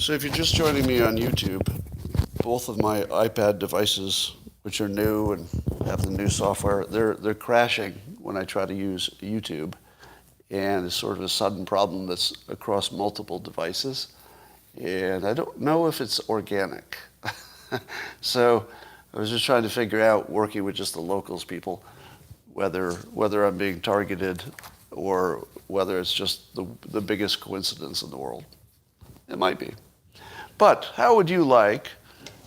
So if you're just joining me on YouTube, both of my iPad devices, which are new and have the new software, they're crashing when I try to use YouTube. And it's sort of a sudden problem that's across multiple devices. And I don't know if it's organic. So I was just trying to figure out, working with just the locals people, whether I'm being targeted or whether it's just the biggest coincidence in the world. It might be. But how would you like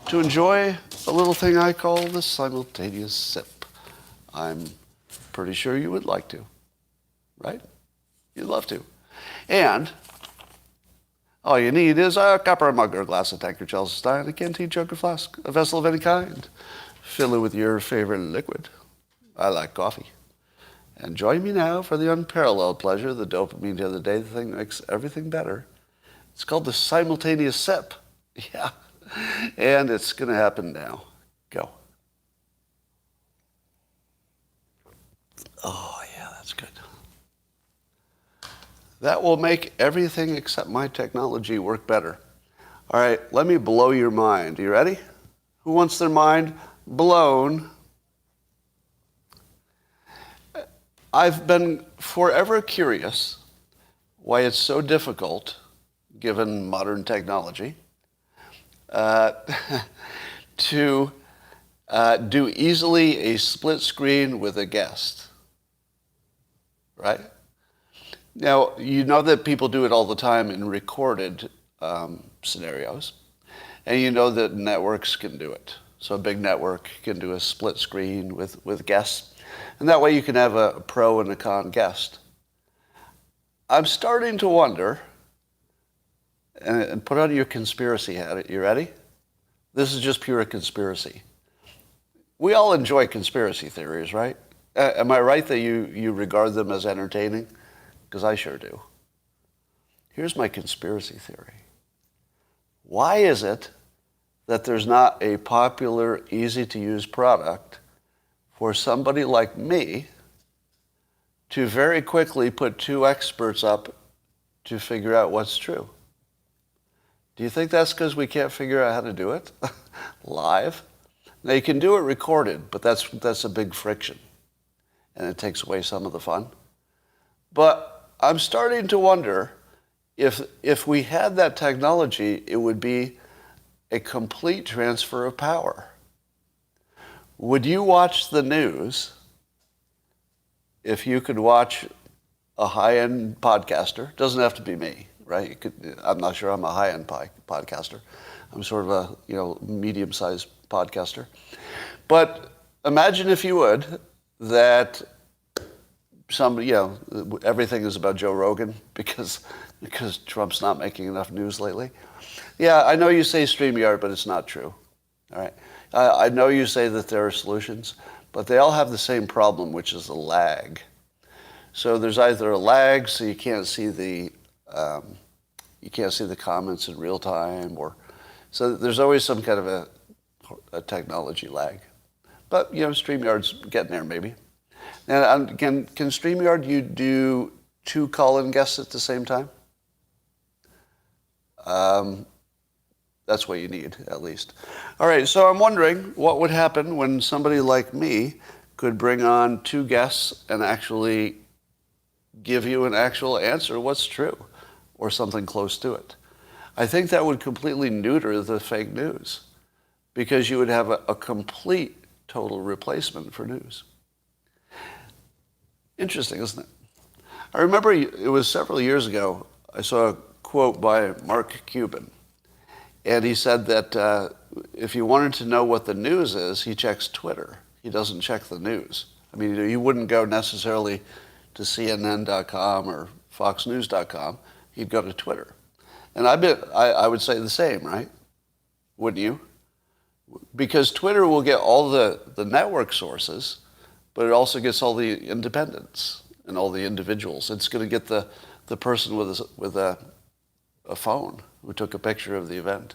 to enjoy a little thing I call the simultaneous sip? I'm pretty sure you would like to, right? You'd love to. And all you need is a copper, a mug, or a glass, a tankard, chalice, a stein, a canteen, jug, or flask, a vessel of any kind. Fill it with your favorite liquid. I like coffee. And join me now for the unparalleled pleasure, the dopamine the other day, the thing that makes everything better. It's called the simultaneous sip. Yeah. And it's going to happen now. Go. Oh, yeah, that's good. That will make everything except my technology work better. All right, let me blow your mind. You ready? Who wants their mind blown? I've been forever curious why it's so difficult, given modern technology, to do easily a split screen with a guest, right? Now, you know that people do it all the time in recorded scenarios, and you know that networks can do it. So a big network can do a split screen with guests, and that way you can have a pro and a con guest. I'm starting to wonder, and put on your conspiracy hat. You ready? This is just pure conspiracy. We all enjoy conspiracy theories, right? Am I right that you regard them as entertaining? Because I sure do. Here's my conspiracy theory. Why is it that there's not a popular, easy-to-use product for somebody like me to very quickly put two experts up to figure out what's true? Do you think that's because we can't figure out how to do it live? Now, you can do it recorded, but that's a big friction, and it takes away some of the fun. But I'm starting to wonder if we had that technology, it would be a complete transfer of power. Would you watch the news if you could watch a high-end podcaster? Doesn't have to be me, right? I'm not sure I'm a high-end podcaster. I'm sort of a medium-sized podcaster. But imagine, if you would, that everything is about Joe Rogan because Trump's not making enough news lately. Yeah, I know you say StreamYard, but it's not true. All right. I know you say that there are solutions, but they all have the same problem, which is a lag. So there's either a lag, so you can't see the comments in real time, or so there's always some kind of a technology lag. But StreamYard's getting there, maybe. Now, can StreamYard, you do two call-in guests at the same time? That's what you need, at least. All right, so I'm wondering what would happen when somebody like me could bring on two guests and actually give you an actual answer, what's true, or something close to it. I think that would completely neuter the fake news, because you would have a complete, total replacement for news. Interesting, isn't it? I remember it was several years ago, I saw a quote by Mark Cuban. And he said that if you wanted to know what the news is, he checks Twitter. He doesn't check the news. I mean, you wouldn't go necessarily to CNN.com or FoxNews.com. He'd go to Twitter. And I would say the same, right? Wouldn't you? Because Twitter will get all the network sources, but it also gets all the independents and all the individuals. It's going to get the person with a phone who took a picture of the event.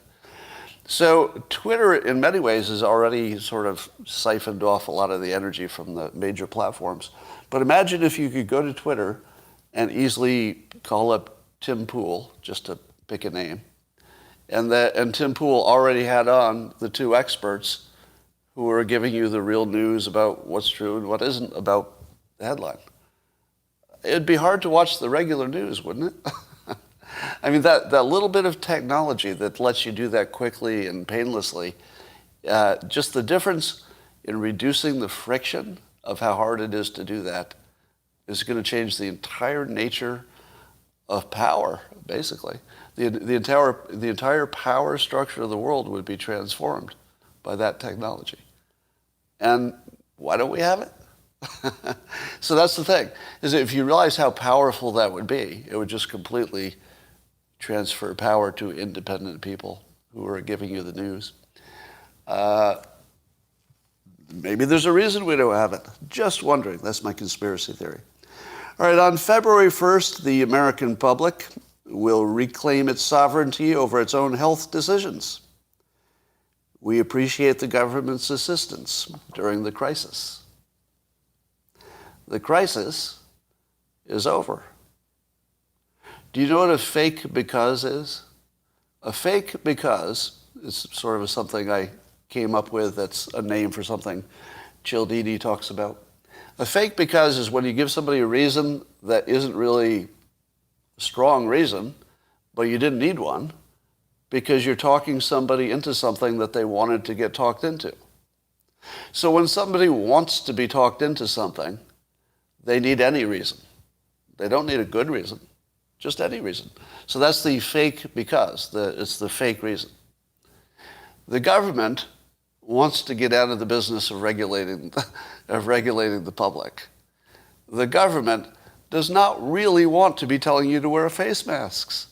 So Twitter, in many ways, has already sort of siphoned off a lot of the energy from the major platforms. But imagine if you could go to Twitter and easily call up Tim Pool, just to pick a name, And Tim Pool already had on the two experts who are giving you the real news about what's true and what isn't about the headline. It'd be hard to watch the regular news, wouldn't it? I mean, that little bit of technology that lets you do that quickly and painlessly, just the difference in reducing the friction of how hard it is to do that is going to change the entire nature of power, basically. The entire power structure of the world would be transformed by that technology. And why don't we have it? So that's the thing, is that if you realize how powerful that would be, it would just completely transfer power to independent people who are giving you the news. Maybe there's a reason we don't have it. Just wondering. That's my conspiracy theory. All right, on February 1st, the American public will reclaim its sovereignty over its own health decisions. We appreciate the government's assistance during the crisis. The crisis is over. Do you know what a fake because is? A fake because is sort of something I came up with that's a name for something Cialdini talks about. A fake because is when you give somebody a reason that isn't really a strong reason, but you didn't need one, because you're talking somebody into something that they wanted to get talked into. So when somebody wants to be talked into something, they need any reason. They don't need a good reason, just any reason. So that's the fake because. It's the fake reason. The government wants to get out of the business of regulating the public. The government does not really want to be telling you to wear face masks.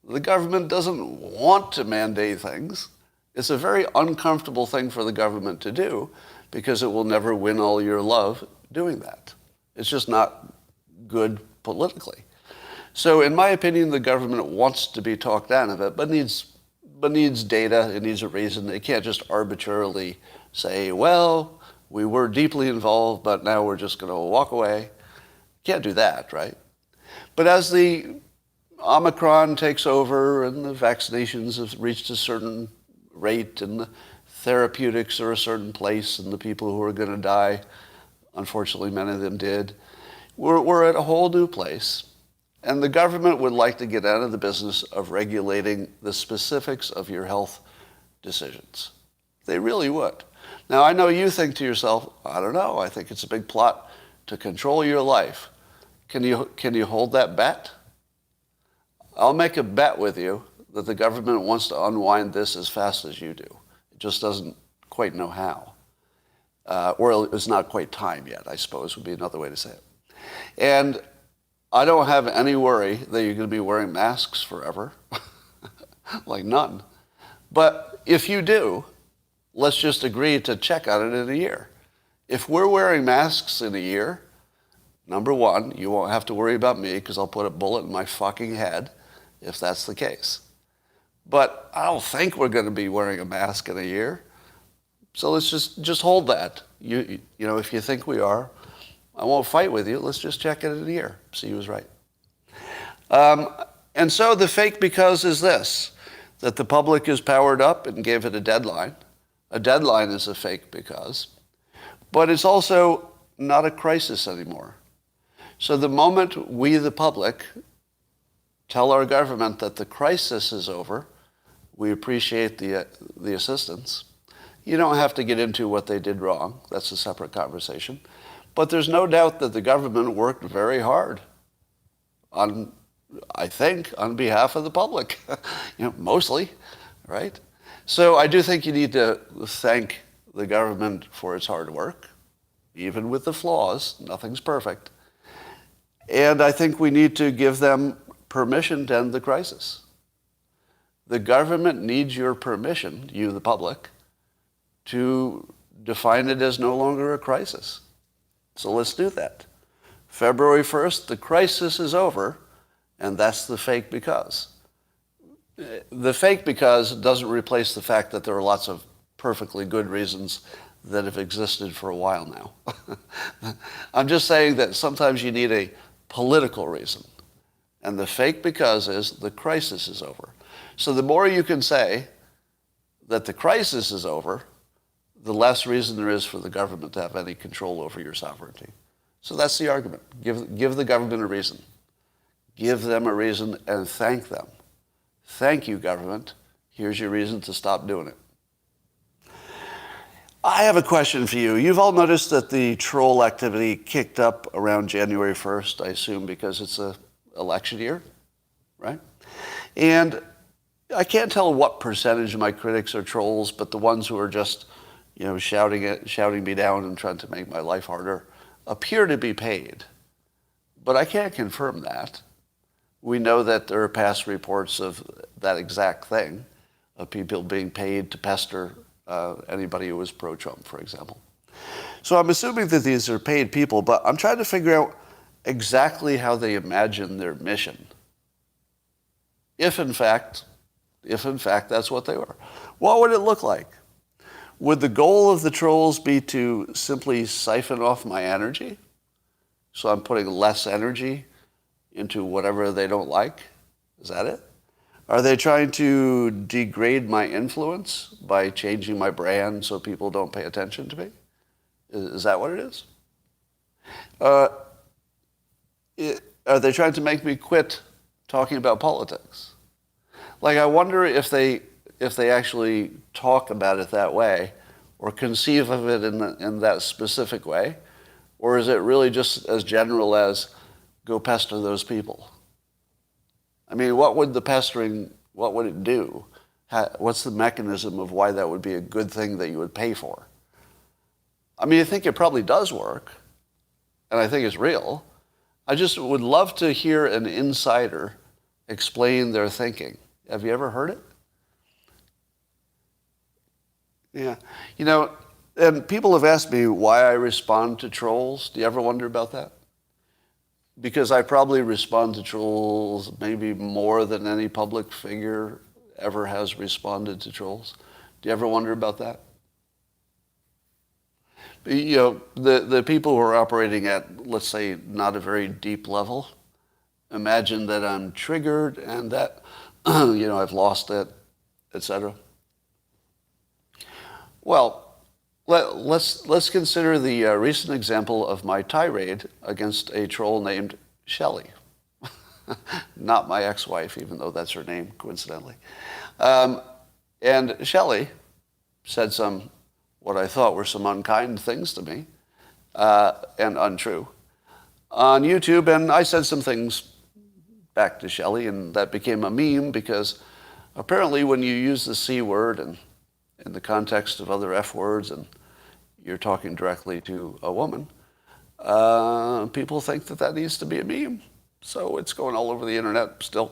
The government doesn't want to mandate things. It's a very uncomfortable thing for the government to do because it will never win all your love doing that. It's just not good politically. So in my opinion, the government wants to be talked out of it, but needs data, it needs a reason. It can't just arbitrarily say, well, we were deeply involved, but now we're just going to walk away. Can't do that, right? But as the Omicron takes over and the vaccinations have reached a certain rate and the therapeutics are a certain place and the people who are going to die, unfortunately many of them did, we're at a whole new place. And the government would like to get out of the business of regulating the specifics of your health decisions. They really would. Now, I know you think to yourself, I don't know, I think it's a big plot to control your life. Can you hold that bet? I'll make a bet with you that the government wants to unwind this as fast as you do. It just doesn't quite know how. Or it's not quite time yet, I suppose, would be another way to say it. And I don't have any worry that you're going to be wearing masks forever. Like none. But if you do, let's just agree to check on it in a year. If we're wearing masks in a year, number one, you won't have to worry about me because I'll put a bullet in my fucking head if that's the case. But I don't think we're going to be wearing a mask in a year. So let's just hold that. You know, if you think we are, I won't fight with you. Let's just check it in a year. See who's right. And so the fake because is this, that the public is powered up and gave it a deadline. A deadline is a fake because. But it's also not a crisis anymore. So the moment we, the public, tell our government that the crisis is over, we appreciate the assistance. You don't have to get into what they did wrong. That's a separate conversation. But there's no doubt that the government worked very hard on, I think, on behalf of the public, mostly, right? So I do think you need to thank the government for its hard work, even with the flaws. Nothing's perfect. And I think we need to give them permission to end the crisis. The government needs your permission, you, the public, to define it as no longer a crisis. So let's do that. February 1st, the crisis is over, and that's the fake because. The fake because doesn't replace the fact that there are lots of perfectly good reasons that have existed for a while now. I'm just saying that sometimes you need a political reason. And the fake because is the crisis is over. So the more you can say that the crisis is over, the less reason there is for the government to have any control over your sovereignty. So that's the argument. Give the government a reason. Give them a reason and thank them. Thank you, government. Here's your reason to stop doing it. I have a question for you. You've all noticed that the troll activity kicked up around January 1st, I assume because it's an election year, right? And I can't tell what percentage of my critics are trolls, but the ones who are just, shouting me down and trying to make my life harder appear to be paid. But I can't confirm that. We know that there are past reports of that exact thing, of people being paid to pester anybody who was pro-Trump, for example. So I'm assuming that these are paid people, but I'm trying to figure out exactly how they imagine their mission. If in fact that's what they were. What would it look like? Would the goal of the trolls be to simply siphon off my energy? So I'm putting less energy into whatever they don't like? Is that it? Are they trying to degrade my influence by changing my brand so people don't pay attention to me? Is that what it is? Are they trying to make me quit talking about politics? Like, I wonder if they actually talk about it that way or conceive of it in that specific way, or is it really just as general as go pester those people? I mean, what would it do? What's the mechanism of why that would be a good thing that you would pay for? I mean, I think it probably does work, and I think it's real. I just would love to hear an insider explain their thinking. Have you ever heard it? Yeah. And people have asked me why I respond to trolls. Do you ever wonder about that? Because I probably respond to trolls maybe more than any public figure ever has responded to trolls. Do you ever wonder about that? The people who are operating at, let's say, not a very deep level, imagine that I'm triggered and that, I've lost it, etc. Well, let's consider the recent example of my tirade against a troll named Shelley. Not my ex-wife, even though that's her name, coincidentally. And Shelley said what I thought were some unkind things to me, and untrue, on YouTube, and I said some things back to Shelley, and that became a meme because apparently when you use the C word and in the context of other F words and you're talking directly to a woman, people think that needs to be a meme. So it's going all over the internet still.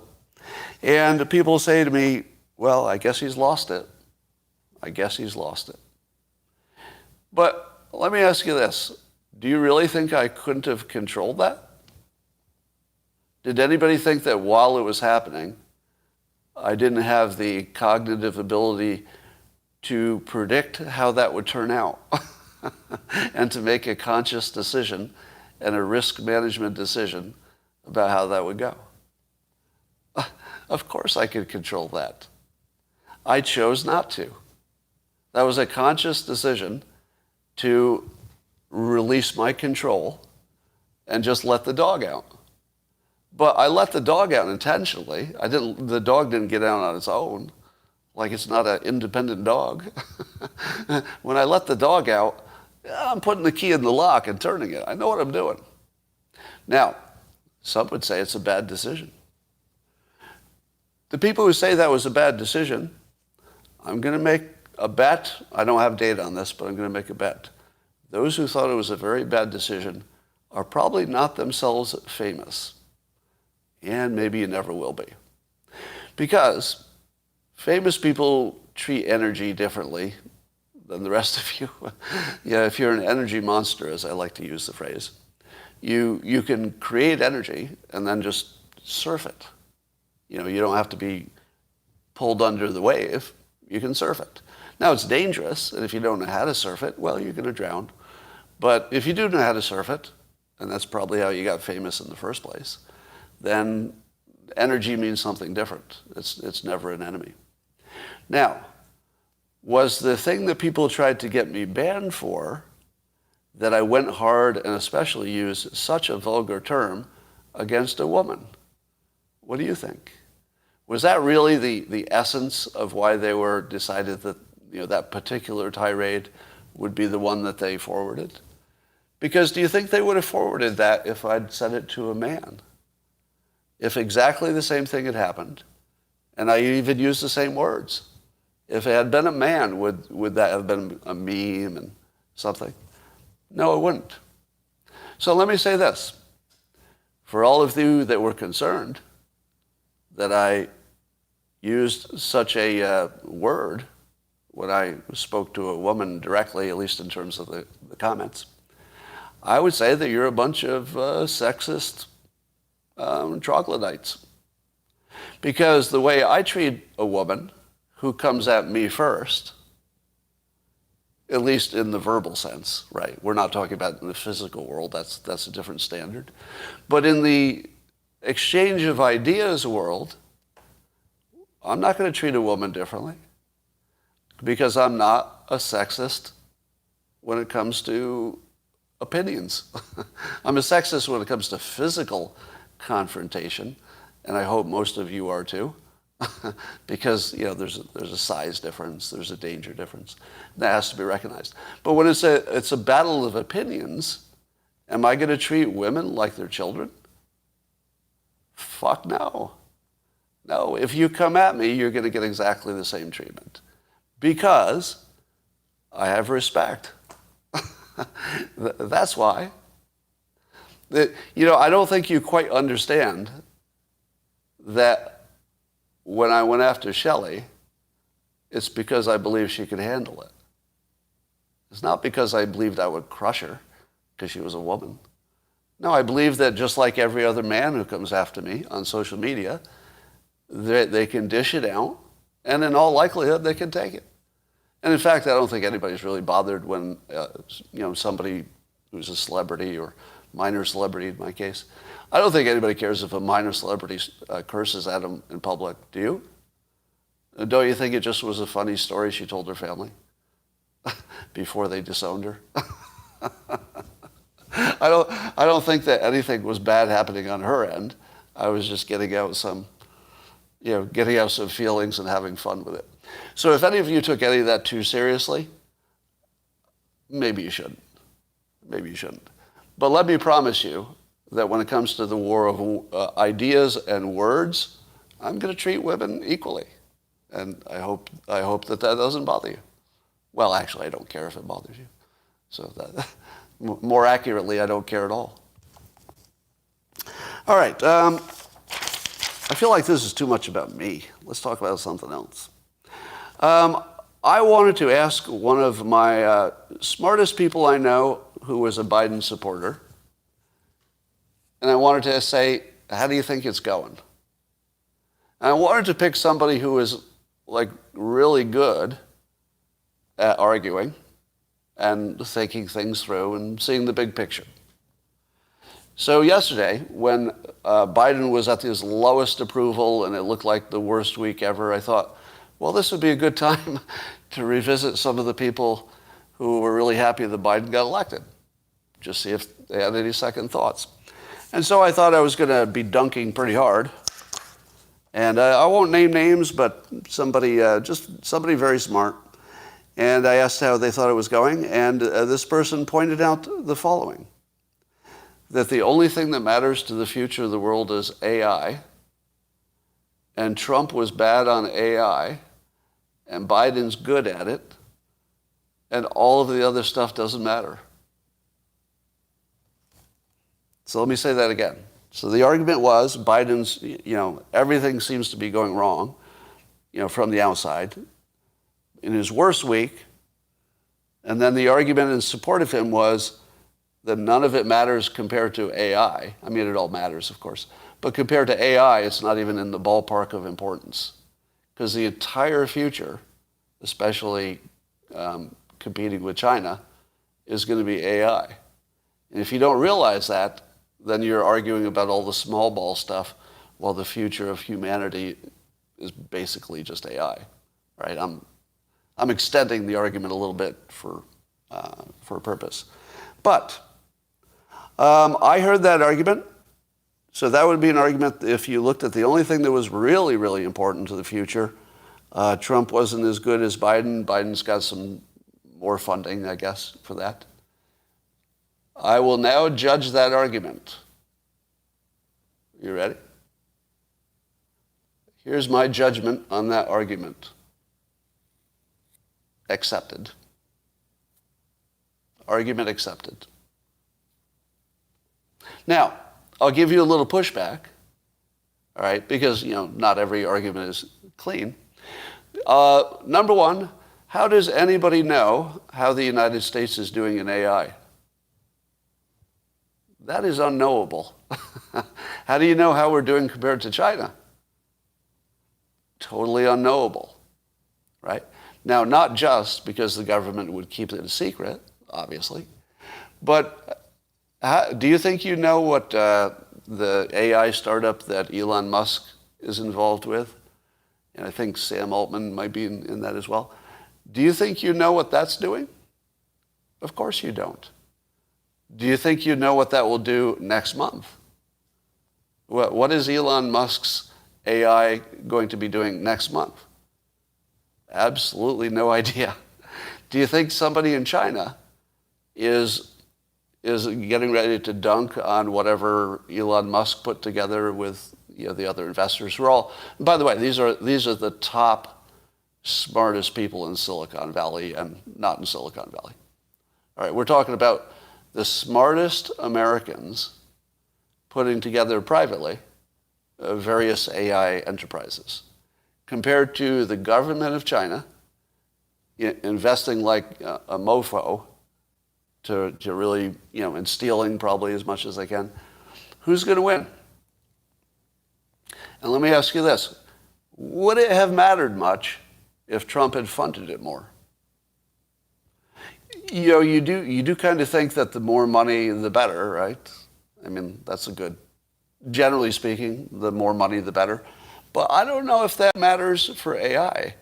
And people say to me, well, I guess he's lost it. I guess he's lost it. But let me ask you this. Do you really think I couldn't have controlled that? Did anybody think that while it was happening, I didn't have the cognitive ability to predict how that would turn out and to make a conscious decision and a risk management decision about how that would go? Of course I could control that. I chose not to. That was a conscious decision to release my control and just let the dog out. But I let the dog out intentionally. The dog didn't get out on its own. Like it's not an independent dog. When I let the dog out, I'm putting the key in the lock and turning it. I know what I'm doing. Now, some would say it's a bad decision. The people who say that was a bad decision, I'm going to make a bet. I don't have data on this, but I'm going to make a bet. Those who thought it was a very bad decision are probably not themselves famous. And maybe you never will be. Because famous people treat energy differently than the rest of you. If you're an energy monster, as I like to use the phrase, you can create energy and then just surf it. You don't have to be pulled under the wave. You can surf it. Now, it's dangerous, and if you don't know how to surf it, well, you're going to drown. But if you do know how to surf it, and that's probably how you got famous in the first place, then Energy means something different. It's never an enemy. Now, was the thing that people tried to get me banned for that I went hard and especially used such a vulgar term against a woman? What do you think? Was that really the essence of why they were decided that that particular tirade would be the one that they forwarded? Because do you think they would have forwarded that if I'd said it to a man? If exactly the same thing had happened, and I even used the same words, if it had been a man, would that have been a meme and something? No, it wouldn't. So let me say this. For all of you that were concerned that I used such a word when I spoke to a woman directly, at least in terms of the comments, I would say that you're a bunch of sexist troglodytes. Because the way I treat a woman who comes at me first, at least in the verbal sense, right? We're not talking about in the physical world, that's a different standard. But in the exchange of ideas world, I'm not going to treat a woman differently because I'm not a sexist when it comes to opinions. I'm a sexist when it comes to physical confrontation, and I hope most of you are too, because there's a size difference, there's a danger difference that has to be recognized. But when it's a battle of opinions, am I going to treat women like they're children? Fuck no. No, if you come at me, you're going to get exactly the same treatment because I have respect. That's why. I don't think you quite understand that when I went after Shelley, it's because I believed she could handle it. It's not because I believed I would crush her because she was a woman. No, I believe that just like every other man who comes after me on social media, they can dish it out, and in all likelihood, they can take it. And in fact, I don't think anybody's really bothered when, somebody who's a celebrity or minor celebrity in my case, I don't think anybody cares if a minor celebrity curses at them in public. Do you? Don't you think it just was a funny story she told her family before they disowned her? I don't think that anything was bad happening on her end. I was just getting out some feelings and having fun with it. So if any of you took any of that too seriously, maybe you shouldn't. Maybe you shouldn't. But let me promise you that when it comes to the war of ideas and words, I'm going to treat women equally. And I hope that doesn't bother you. Well, actually, I don't care if it bothers you. So that, more accurately, I don't care at all. All right. I feel like this is too much about me. Let's talk about something else. I wanted to ask one of my smartest people I know who was a Biden supporter, and I wanted to say, how do you think it's going? And I wanted to pick somebody who was really good at arguing and thinking things through and seeing the big picture. So yesterday, when Biden was at his lowest approval and it looked like the worst week ever, I thought, well, this would be a good time to revisit some of the people who were really happy that Biden got elected, just see if they had any second thoughts. And so I thought I was going to be dunking pretty hard. And I won't name names, but somebody very smart. And I asked how they thought it was going, and this person pointed out the following: that the only thing that matters to the future of the world is AI, and Trump was bad on AI, and Biden's good at it, and all of the other stuff doesn't matter. So let me say that again. So the argument was Biden's, everything seems to be going wrong, from the outside, in his worst week. And then the argument in support of him was that none of it matters compared to AI. I mean, it all matters, of course. But compared to AI, it's not even in the ballpark of importance. Because the entire future, especially competing with China, is going to be AI. And if you don't realize that, then you're arguing about all the small ball stuff while the future of humanity is basically just AI, right? I'm extending the argument a little bit for a purpose. But I heard that argument. So that would be an argument if you looked at the only thing that was really, really important to the future. Trump wasn't as good as Biden. Biden's got some more funding, I guess, for that. I will now judge that argument. You ready? Here's my judgment on that argument. Accepted. Argument accepted. Now, I'll give you a little pushback, all right, because, not every argument is clean. Number one, how does anybody know how the United States is doing in AI? That is unknowable. How do you know how we're doing compared to China? Totally unknowable, right? Now, not just because the government would keep it a secret, obviously, but do you think you know what the AI startup that Elon Musk is involved with? And I think Sam Altman might be in that as well. Do you think you know what that's doing? Of course you don't. Do you think you know what that will do next month? What is Elon Musk's AI going to be doing next month? Absolutely no idea. Do you think somebody in China is getting ready to dunk on whatever Elon Musk put together with the other investors who are all, by the way, these are the top smartest people in Silicon Valley and not in Silicon Valley. All right, we're talking about the smartest Americans putting together privately various AI enterprises compared to the government of China investing like a mofo to really, and stealing probably as much as they can. Who's going to win? And let me ask you this. Would it have mattered much if Trump had funded it more? You do kind of think that the more money, the better, right? I mean, that's generally speaking, the more money, the better. But I don't know if that matters for AI.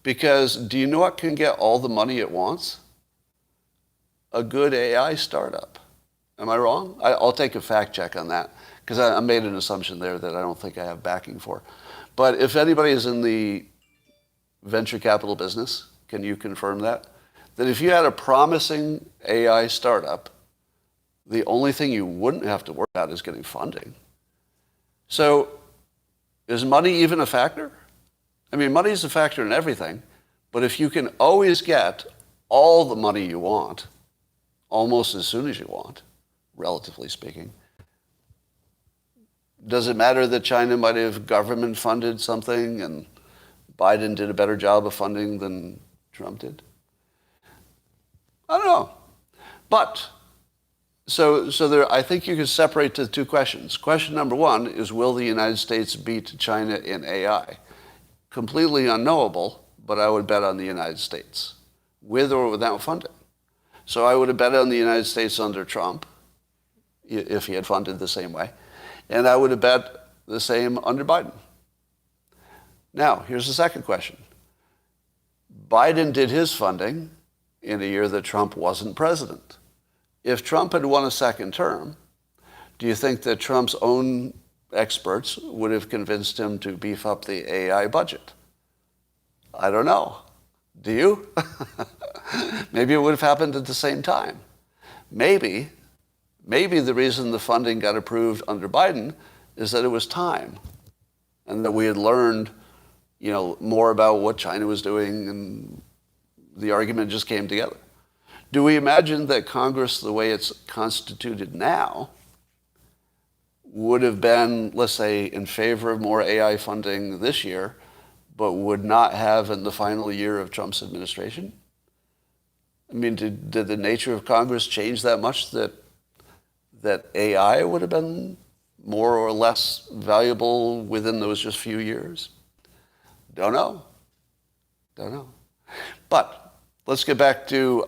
Because do you know what can get all the money it wants? A good AI startup. Am I wrong? I'll take a fact check on that, because I made an assumption there that I don't think I have backing for. But if anybody is in the venture capital business, can you confirm that? That if you had a promising AI startup, the only thing you wouldn't have to worry about is getting funding. So is money even a factor? I mean, money is a factor in everything, but if you can always get all the money you want, almost as soon as you want, relatively speaking, does it matter that China might have government funded something and Biden did a better job of funding than Trump did? I don't know. But, so there, I think you can separate the two questions. Question number one is, will the United States beat China in AI? Completely unknowable, but I would bet on the United States, with or without funding. So I would have bet on the United States under Trump, if he had funded the same way, and I would have bet the same under Biden. Now, here's the second question. Biden did his funding in a year that Trump wasn't president. If Trump had won a second term, do you think that Trump's own experts would have convinced him to beef up the AI budget? I don't know. Do you? Maybe it would have happened at the same time. Maybe the reason the funding got approved under Biden is that it was time and that we had learned, more about what China was doing and the argument just came together. Do we imagine that Congress, the way it's constituted now, would have been, let's say, in favor of more AI funding this year, but would not have in the final year of Trump's administration? I mean, did the nature of Congress change that much that AI would have been more or less valuable within those just few years? Don't know. But let's get back to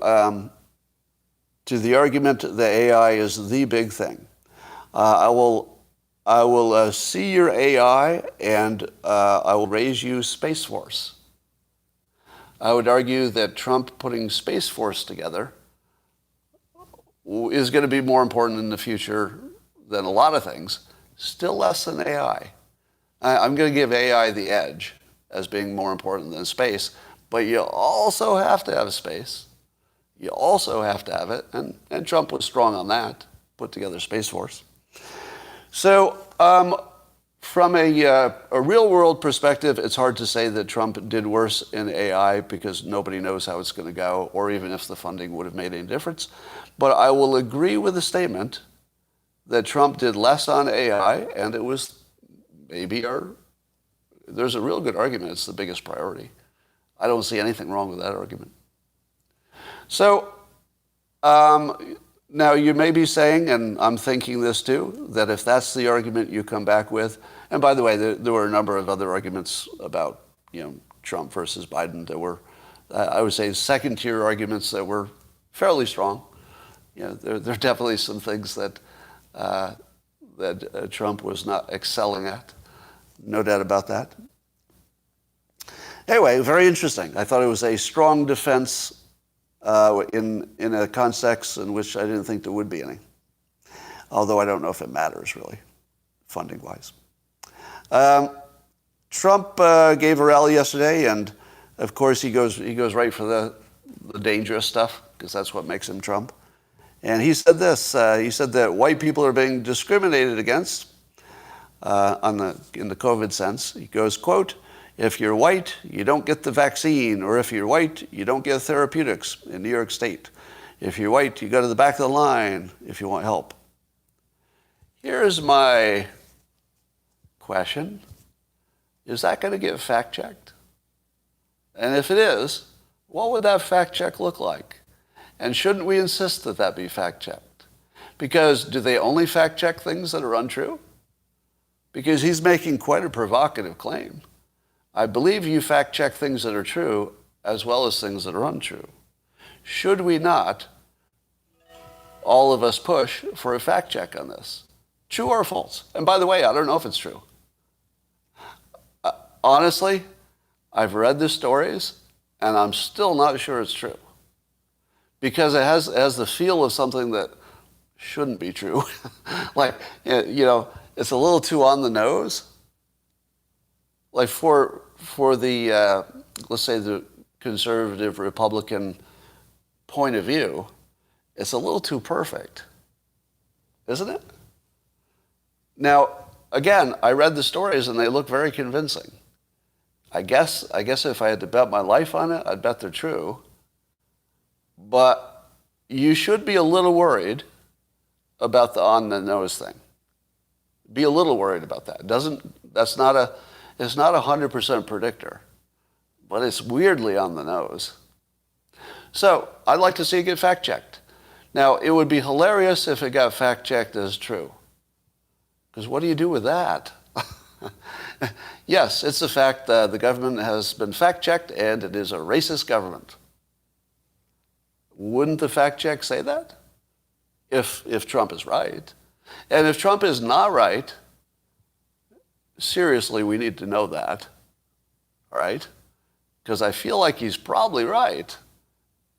the argument that AI is the big thing. I will I will see your AI and I will raise you Space Force. I would argue that Trump putting Space Force together is going to be more important in the future than a lot of things, still less than AI. I'm going to give AI the edge as being more important than space, but you also have to have space. You also have to have it, and Trump was strong on that, put together Space Force. So from a real-world perspective, it's hard to say that Trump did worse in AI because nobody knows how it's going to go, or even if the funding would have made any difference. But I will agree with the statement that Trump did less on AI, and it was maybe there's a real good argument it's the biggest priority. I don't see anything wrong with that argument. So now you may be saying, and I'm thinking this too, that if that's the argument you come back with, and by the way, there were a number of other arguments about Trump versus Biden that were, I would say, second-tier arguments that were fairly strong. There are definitely some things that Trump was not excelling at. No doubt about that. Anyway, very interesting. I thought it was a strong defense in a context in which I didn't think there would be any. Although I don't know if it matters, really, funding-wise. Trump gave a rally yesterday, and of course he goes right for the dangerous stuff, because that's what makes him Trump. And he said this. He said that white people are being discriminated against in the COVID sense. He goes, quote, "If you're white, you don't get the vaccine, or if you're white, you don't get therapeutics in New York State. If you're white, you go to the back of the line if you want help." Here's my question. Is that going to get fact-checked? And if it is, what would that fact-check look like? And shouldn't we insist that that be fact-checked? Because do they only fact-check things that are untrue? Because he's making quite a provocative claim. I believe you fact-check things that are true as well as things that are untrue. Should we not, all of us, push for a fact-check on this? True or false? And by the way, I don't know if it's true. Honestly, I've read the stories, and I'm still not sure it's true. Because it has the feel of something that shouldn't be true. Like, it's a little too on the nose. Like for the, let's say, the conservative Republican point of view, it's a little too perfect, isn't it? Now, again, I read the stories and they look very convincing. I guess if I had to bet my life on it, I'd bet they're true. But you should be a little worried about the on-the-nose thing. Be a little worried about that. It's not a 100% predictor, but it's weirdly on the nose. So I'd like to see it get fact-checked. Now, it would be hilarious if it got fact-checked as true. Because what do you do with that? Yes, it's the fact that the government has been fact-checked and it is a racist government. Wouldn't the fact-check say that? If Trump is right. And if Trump is not right, seriously, we need to know that. All right? Because I feel like he's probably right.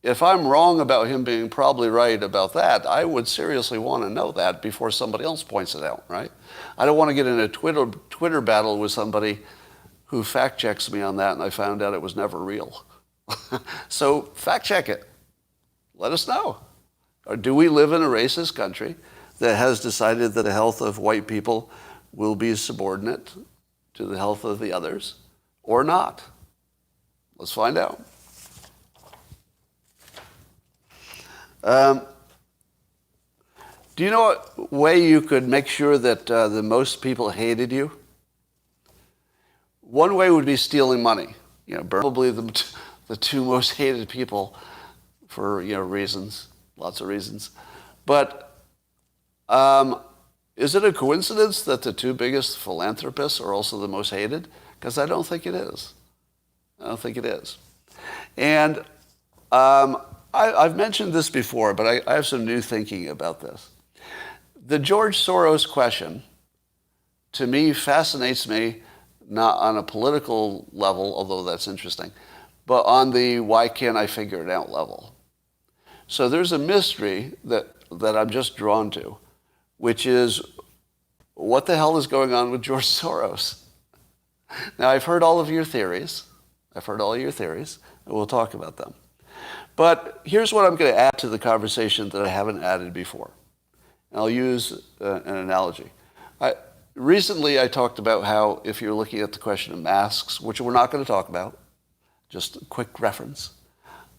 If I'm wrong about him being probably right about that, I would seriously want to know that before somebody else points it out, right? I don't want to get in a Twitter battle with somebody who fact-checks me on that and I found out it was never real. So fact-check it. Let us know. Or do we live in a racist country that has decided that the health of white people will be subordinate to the health of the others, or not? Let's find out. Do you know what way you could make sure that the most people hated you? One way would be stealing money. Probably the two most hated people for reasons, lots of reasons. But is it a coincidence that the two biggest philanthropists are also the most hated? Because I don't think it is. I don't think it is. And I've mentioned this before, but I have some new thinking about this. The George Soros question to me, fascinates me, not on a political level, although that's interesting, but on the why can't I figure it out level. So there's a mystery that I'm just drawn to, which is, what the hell is going on with George Soros? Now, I've heard all of your theories. And we'll talk about them. But here's what I'm going to add to the conversation that I haven't added before. And I'll use an analogy. Recently, I talked about how if you're looking at the question of masks, which we're not going to talk about, just a quick reference,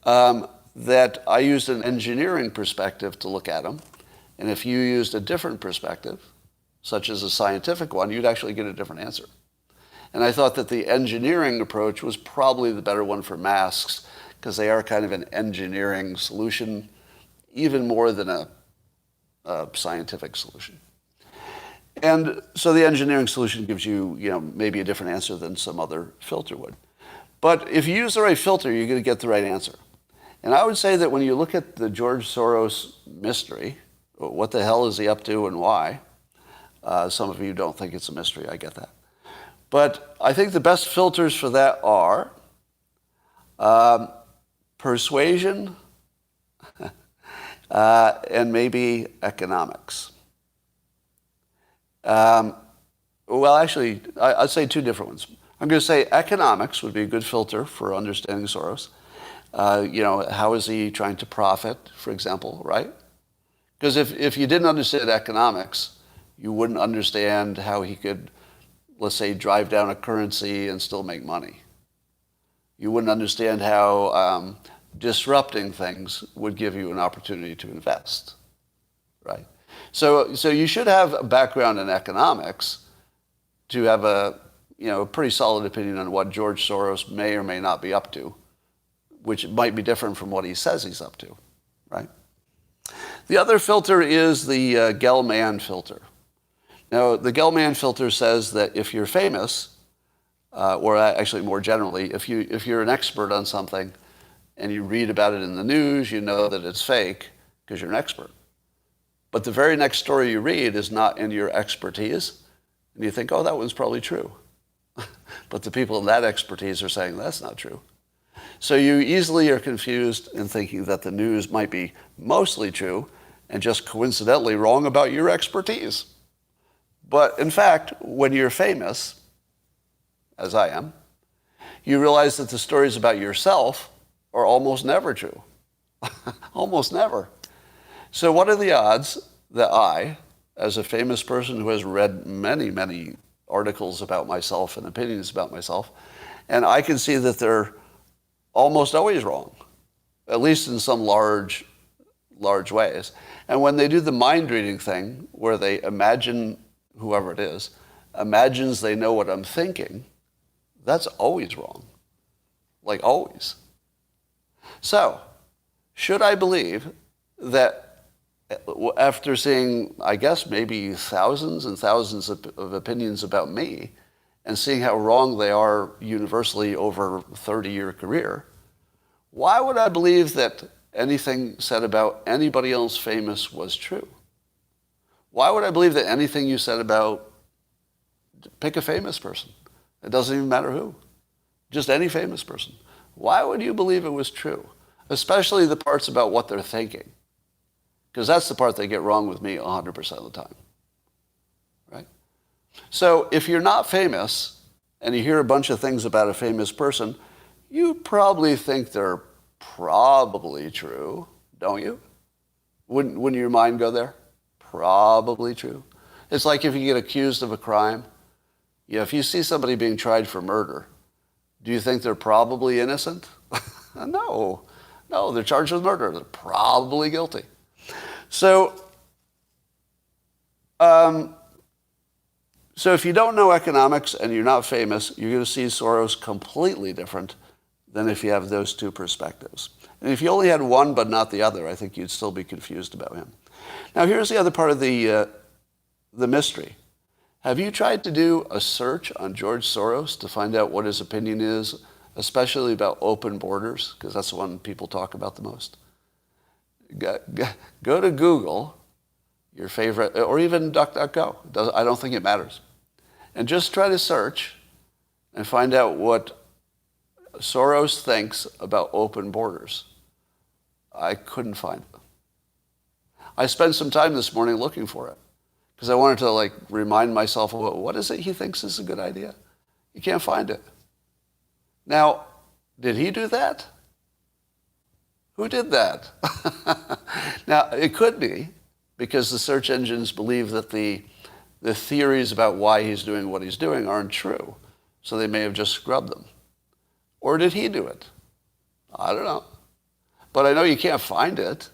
that I used an engineering perspective to look at them. And if you used a different perspective, such as a scientific one, you'd actually get a different answer. And I thought that the engineering approach was probably the better one for masks, because they are kind of an engineering solution, even more than a scientific solution. And so the engineering solution gives you, maybe a different answer than some other filter would. But if you use the right filter, you're going to get the right answer. And I would say that when you look at the George Soros mystery, what the hell is he up to and why? Some of you don't think it's a mystery, I get that. But I think the best filters for that are persuasion and maybe economics. Well, actually, I'd say two different ones. I'm going to say economics would be a good filter for understanding Soros. How is he trying to profit, for example, right? Because if you didn't understand economics, you wouldn't understand how he could, let's say, drive down a currency and still make money. You wouldn't understand how disrupting things would give you an opportunity to invest, right? So you should have a background in economics to have a pretty solid opinion on what George Soros may or may not be up to, which might be different from what he says he's up to, right? The other filter is the Gell-Mann filter. Now, the Gell-Mann filter says that if you're famous, or actually more generally, if you're an expert on something and you read about it in the news, you know that it's fake because you're an expert. But the very next story you read is not in your expertise, and you think, oh, that one's probably true. But the people in that expertise are saying that's not true. So you easily are confused in thinking that the news might be mostly true and just coincidentally wrong about your expertise. But in fact, when you're famous, as I am, you realize that the stories about yourself are almost never true. Almost never. So what are the odds that I, as a famous person who has read many, many articles about myself and opinions about myself, and I can see that they're almost always wrong, at least in some large ways. And when they do the mind reading thing, where they imagine, whoever it is, imagines they know what I'm thinking, that's always wrong. Like always. So, should I believe that after seeing, I guess, maybe thousands and thousands of opinions about me, and seeing how wrong they are universally over a 30-year career, why would I believe that anything said about anybody else famous was true? Why would I believe that anything you said about, pick a famous person, it doesn't even matter who, just any famous person. Why would you believe it was true? Especially the parts about what they're thinking. Because that's the part they get wrong with me 100% of the time, right? So if you're not famous and you hear a bunch of things about a famous person, you probably think they're probably true, don't you? Wouldn't your mind go there? Probably true. It's like if you get accused of a crime. If you see somebody being tried for murder, do you think they're probably innocent? No, they're charged with murder. They're probably guilty. So if you don't know economics and you're not famous, you're going to see Soros completely different than if you have those two perspectives. And if you only had one but not the other, I think you'd still be confused about him. Now, here's the other part of the mystery. Have you tried to do a search on George Soros to find out what his opinion is, especially about open borders? Because that's the one people talk about the most. Go to Google, your favorite, or even DuckDuckGo. I don't think it matters. and just try to search and find out what Soros thinks about open borders. I couldn't find it. I spent some time this morning looking for it because I wanted to remind myself of what is it he thinks is a good idea. You can't find it. Now, did he do that? Who did that? Now, it could be because the search engines believe that the theories about why he's doing what he's doing aren't true. So they may have just scrubbed them. Or did he do it? I don't know. But I know you can't find it.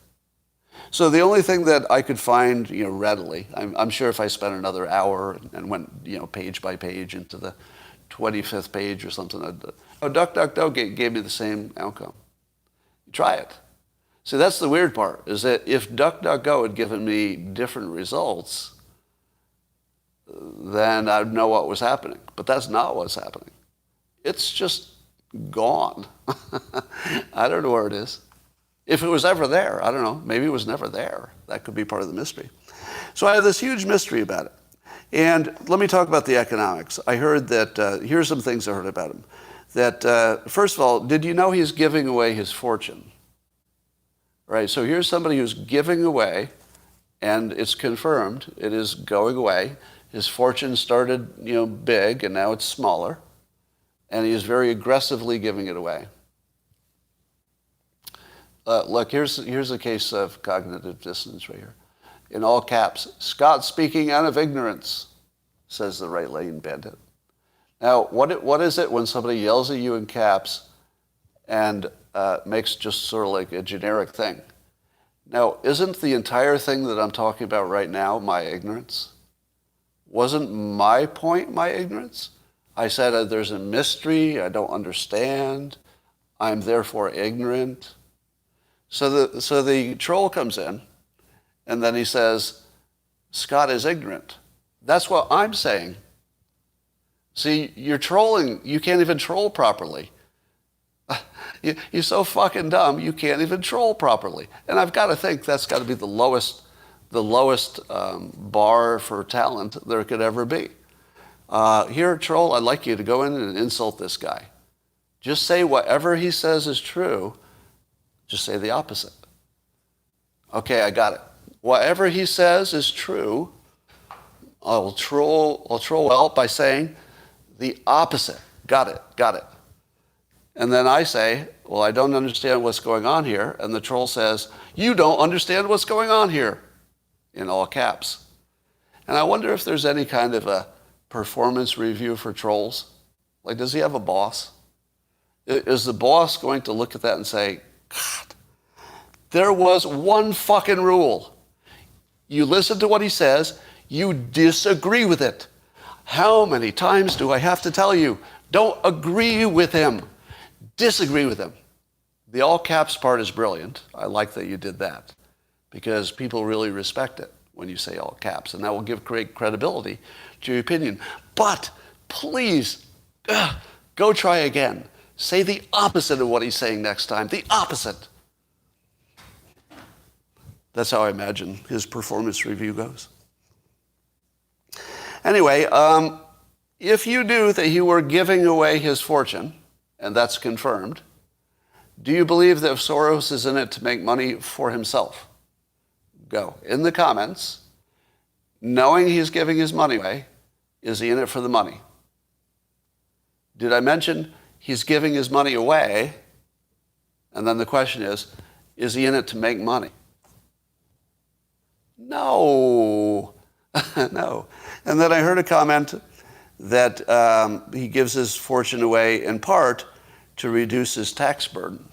So the only thing that I could find, readily, I'm sure if I spent another hour and went, page by page into the 25th page or something, DuckDuckGo gave me the same outcome. Try it. See, that's the weird part, is that if DuckDuckGo had given me different results, then I'd know what was happening. But that's not what's happening. It's just gone. I don't know where it is. If it was ever there, I don't know. Maybe it was never there. That could be part of the mystery. So I have this huge mystery about it. And let me talk about the economics. I heard that, here's some things I heard about him. That, first of all, did you know he's giving away his fortune? Right, so here's somebody who's giving away, and it's confirmed, it is going away. His fortune started, big, and now it's smaller. And he is very aggressively giving it away. Look, here's a case of cognitive dissonance right here. In all caps, Scott speaking out of ignorance, says the right lane bandit. Now, what is it when somebody yells at you in caps and makes just sort of like a generic thing? Now, isn't the entire thing that I'm talking about right now my ignorance? Wasn't my point my ignorance? I said there's a mystery, I don't understand, I'm therefore ignorant. So the troll comes in, and then he says, Scott is ignorant. That's what I'm saying. See, you're trolling. You can't even troll properly. You're so fucking dumb, you can't even troll properly. And I've got to think that's got to be the lowest bar for talent there could ever be. Here, troll, I'd like you to go in and insult this guy. Just say whatever he says is true. Just say the opposite. Okay, I got it. Whatever he says is true. I'll troll out by saying the opposite. Got it. And then I say, well, I don't understand what's going on here. And the troll says, you don't understand what's going on here, in all caps. And I wonder if there's any kind of a performance review for trolls. Like, does he have a boss? Is the boss going to look at that and say, God, there was one fucking rule. You listen to what he says, you disagree with it. How many times do I have to tell you, don't agree with him, disagree with him? The all caps part is brilliant. I like that you did that because people really respect it when you say all caps, and that will give great credibility to your opinion. But please, go try again. Say the opposite of what he's saying next time. The opposite. That's how I imagine his performance review goes. Anyway, if you knew that he were giving away his fortune, and that's confirmed, do you believe that Soros is in it to make money for himself? Go. In the comments, knowing he's giving his money away, is he in it for the money? Did I mention he's giving his money away? And then the question is he in it to make money? No. No. And then I heard a comment that he gives his fortune away in part to reduce his tax burden.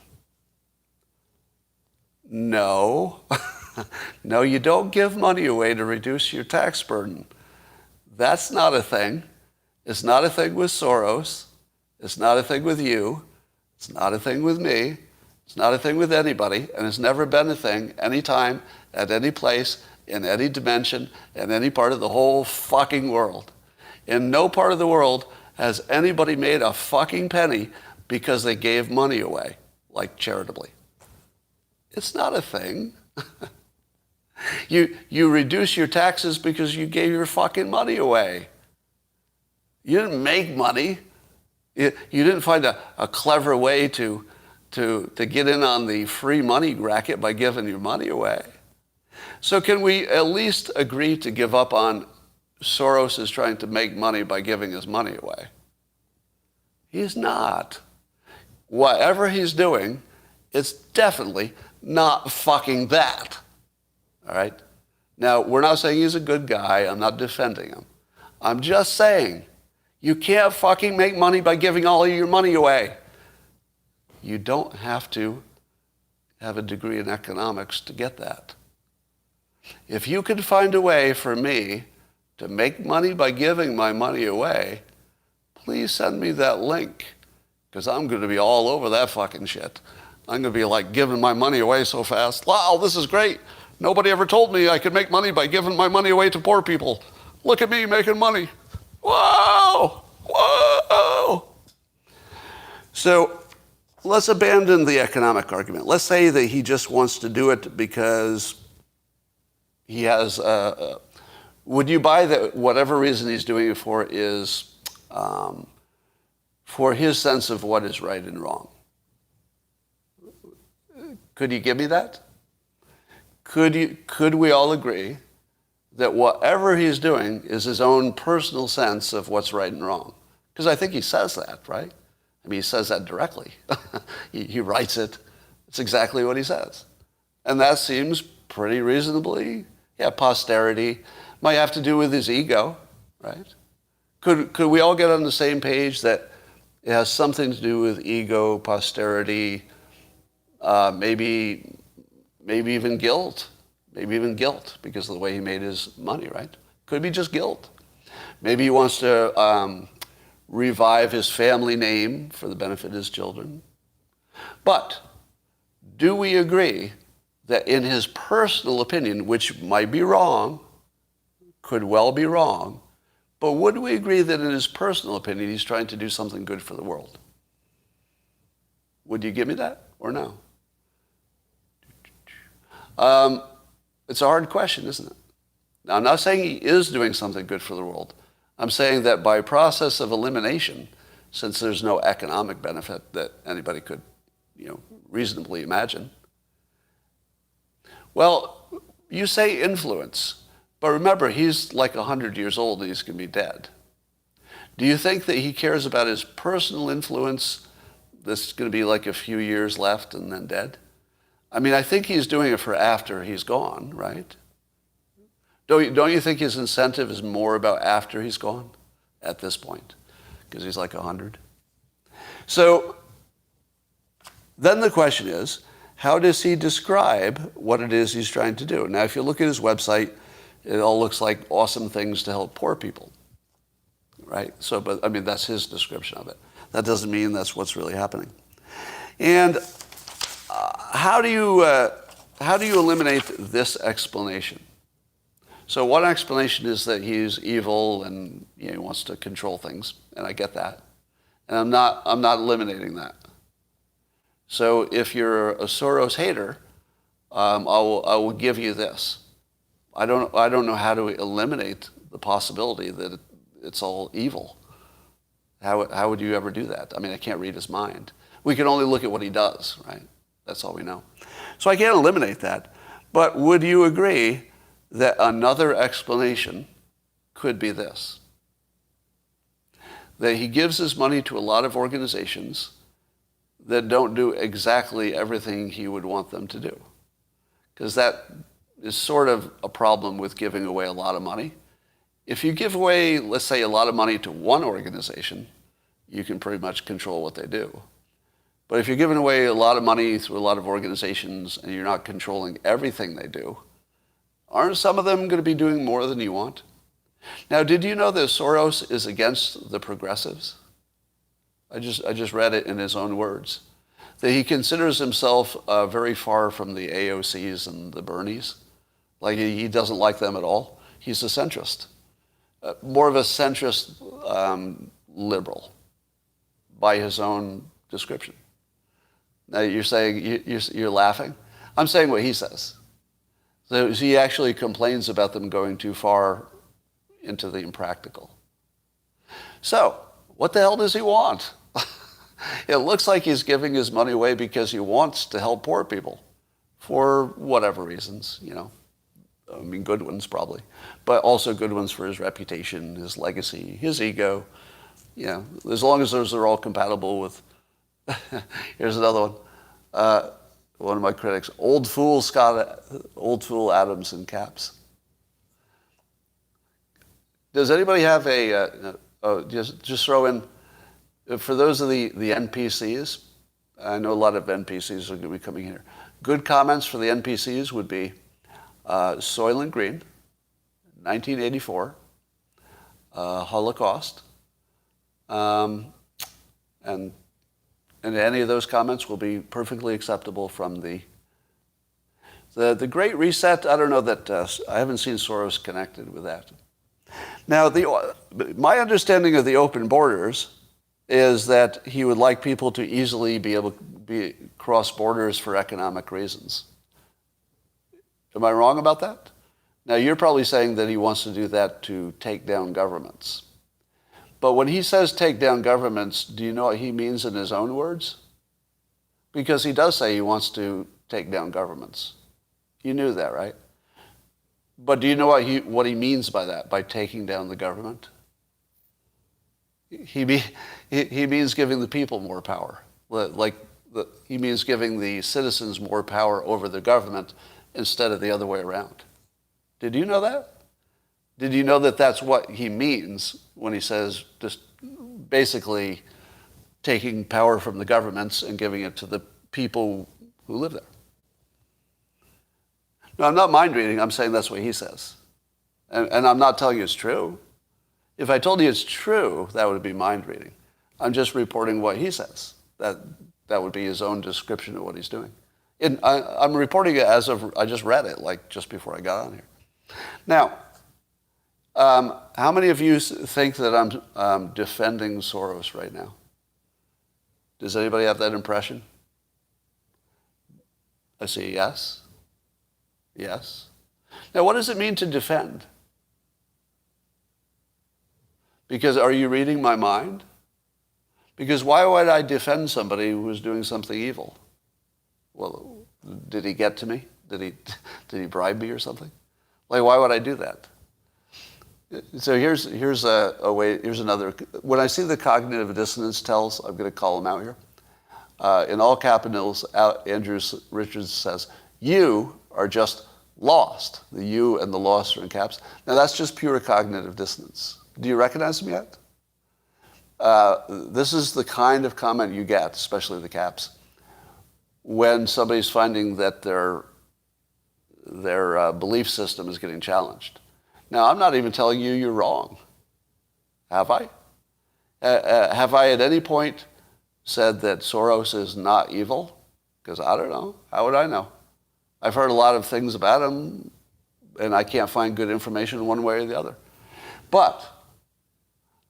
No. No, you don't give money away to reduce your tax burden. That's not a thing. It's not a thing with Soros. It's not a thing with you. It's not a thing with me. It's not a thing with anybody. And it's never been a thing anytime, at any place, in any dimension, in any part of the whole fucking world. In no part of the world has anybody made a fucking penny because they gave money away, like charitably. It's not a thing. You reduce your taxes because you gave your fucking money away. You didn't make money. You didn't find a clever way to get in on the free money racket by giving your money away. So can we at least agree to give up on Soros is trying to make money by giving his money away? He's not. Whatever he's doing, it's definitely not fucking that. All right? Now, we're not saying he's a good guy. I'm not defending him. I'm just saying you can't fucking make money by giving all of your money away. You don't have to have a degree in economics to get that. If you could find a way for me to make money by giving my money away, please send me that link, because I'm going to be all over that fucking shit. I'm going to be like giving my money away so fast. Wow, this is great. Nobody ever told me I could make money by giving my money away to poor people. Look at me making money. Whoa! Whoa! So let's abandon the economic argument. Let's say that he just wants to do it because he has, would you buy that whatever reason he's doing it for is for his sense of what is right and wrong? Could you give me that? Could we all agree that whatever he's doing is his own personal sense of what's right and wrong? Because I think he says that, right? I mean, he says that directly. he writes it. It's exactly what he says. And that seems pretty reasonably, posterity. Might have to do with his ego, right? Could we all get on the same page that it has something to do with ego, posterity, maybe even guilt. Maybe even guilt because of the way he made his money, right? Could be just guilt. Maybe he wants to revive his family name for the benefit of his children. But do we agree that in his personal opinion, which might be wrong, could well be wrong, but would we agree that in his personal opinion, he's trying to do something good for the world? Would you give me that or no? It's a hard question, isn't it? Now, I'm not saying he is doing something good for the world. I'm saying that by process of elimination, since there's no economic benefit that anybody could, reasonably imagine. Well, you say influence, but remember, he's like 100 years old and he's going to be dead. Do you think that he cares about his personal influence that's going to be like a few years left and then dead? I mean, I think he's doing it for after he's gone, right? Don't you think his incentive is more about after he's gone at this point? Because he's like 100. So then the question is, how does he describe what it is he's trying to do? Now, if you look at his website, it all looks like awesome things to help poor people, right? So, but I mean, that's his description of it. That doesn't mean that's what's really happening. And how do you eliminate this explanation? So one explanation is that he's evil and he wants to control things, and I get that. And I'm not eliminating that. So if you're a Soros hater, I will give you this. I don't know how to eliminate the possibility that it's all evil. How would you ever do that? I mean, I can't read his mind. We can only look at what he does, right? That's all we know. So I can't eliminate that. But would you agree that another explanation could be this? That he gives his money to a lot of organizations that don't do exactly everything he would want them to do. Because that is sort of a problem with giving away a lot of money. If you give away, let's say, a lot of money to one organization, you can pretty much control what they do. But if you're giving away a lot of money through a lot of organizations and you're not controlling everything they do, aren't some of them going to be doing more than you want? Now, did you know that Soros is against the progressives? I just read it in his own words. That he considers himself very far from the AOCs and the Bernies. Like he doesn't like them at all. He's a centrist. More of a centrist liberal by his own description. Now you're saying, you're laughing? I'm saying what he says. So he actually complains about them going too far into the impractical. So, what the hell does he want? It looks like he's giving his money away because he wants to help poor people for whatever reasons, I mean, good ones probably, but also good ones for his reputation, his legacy, his ego. As long as those are all compatible with. Here's another one. One of my critics, old fool Adams in caps. Does anybody have just throw in, for those of the NPCs, I know a lot of NPCs are going to be coming here. Good comments for the NPCs would be Soylent Green, 1984, Holocaust, and any of those comments will be perfectly acceptable from the Great Reset. I don't know that I haven't seen Soros connected with that. Now, my understanding of the open borders is that he would like people to easily be able to cross borders for economic reasons. Am I wrong about that? Now, you're probably saying that he wants to do that to take down governments. But when he says take down governments, do you know what he means in his own words? Because he does say he wants to take down governments. You knew that, right? But do you know what he means by that, by taking down the government? He means giving the people more power. He means giving the citizens more power over the government instead of the other way around. Did you know that? Did you know that that's what he means when he says just basically taking power from the governments and giving it to the people who live there? No, I'm not mind reading. I'm saying that's what he says. And I'm not telling you it's true. If I told you it's true, that would be mind reading. I'm just reporting what he says. That would be his own description of what he's doing. I'm reporting it as of, I just read it, like just before I got on here. Now, how many of you think that I'm defending Soros right now? Does anybody have that impression? I see yes. Yes. Now, what does it mean to defend? Because are you reading my mind? Because why would I defend somebody who was doing something evil? Well, did he get to me? Did he bribe me or something? Like, why would I do that? So here's a way. Here's another. When I see the cognitive dissonance tells, I'm going to call them out here. In all capitals, Andrew Richards says, "You are just lost." The "you" and the "lost" are in caps. Now that's just pure cognitive dissonance. Do you recognize them yet? This is the kind of comment you get, especially the caps, when somebody's finding that their belief system is getting challenged. Now, I'm not even telling you you're wrong. Have I? Have I at any point said that Soros is not evil? Because I don't know. How would I know? I've heard a lot of things about him, and I can't find good information one way or the other. But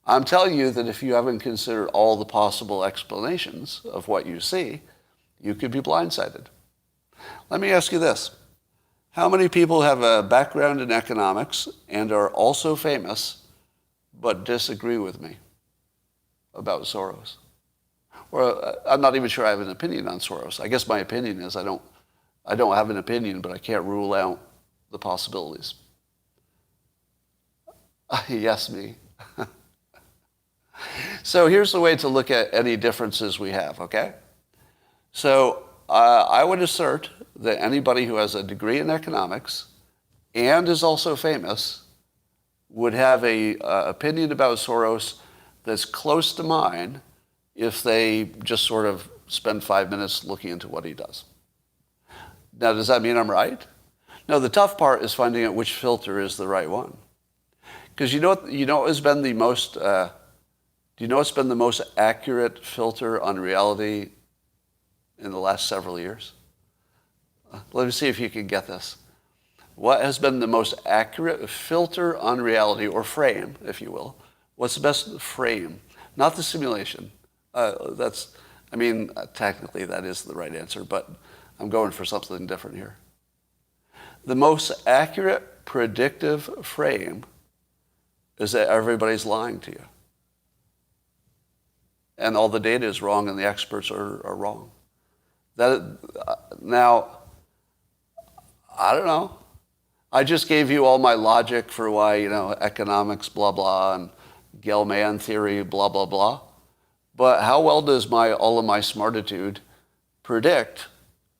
I'm telling you that if you haven't considered all the possible explanations of what you see, you could be blindsided. Let me ask you this. How many people have a background in economics and are also famous but disagree with me about Soros? Or I'm not even sure I have an opinion on Soros. I guess my opinion is I don't have an opinion, but I can't rule out the possibilities. Yes, me. So here's the way to look at any differences we have, okay? So I would assert that anybody who has a degree in economics and is also famous would have a opinion about Soros that's close to mine if they just sort of spend 5 minutes looking into what he does. Now, does that mean I'm right? No, the tough part is finding out which filter is the right one. Because you know what has been the most, do you know what's been the most accurate filter on reality in the last several years? Let me see if you can get this. What has been the most accurate filter on reality, or frame, if you will? What's the best frame? Not the simulation. Technically that is the right answer, but I'm going for something different here. The most accurate predictive frame is that everybody's lying to you. and all the data is wrong and the experts are wrong. Now, I don't know. I just gave you all my logic for why, economics, blah, blah, and Gell-Mann theory, blah, blah, blah. But how well does all of my smartitude predict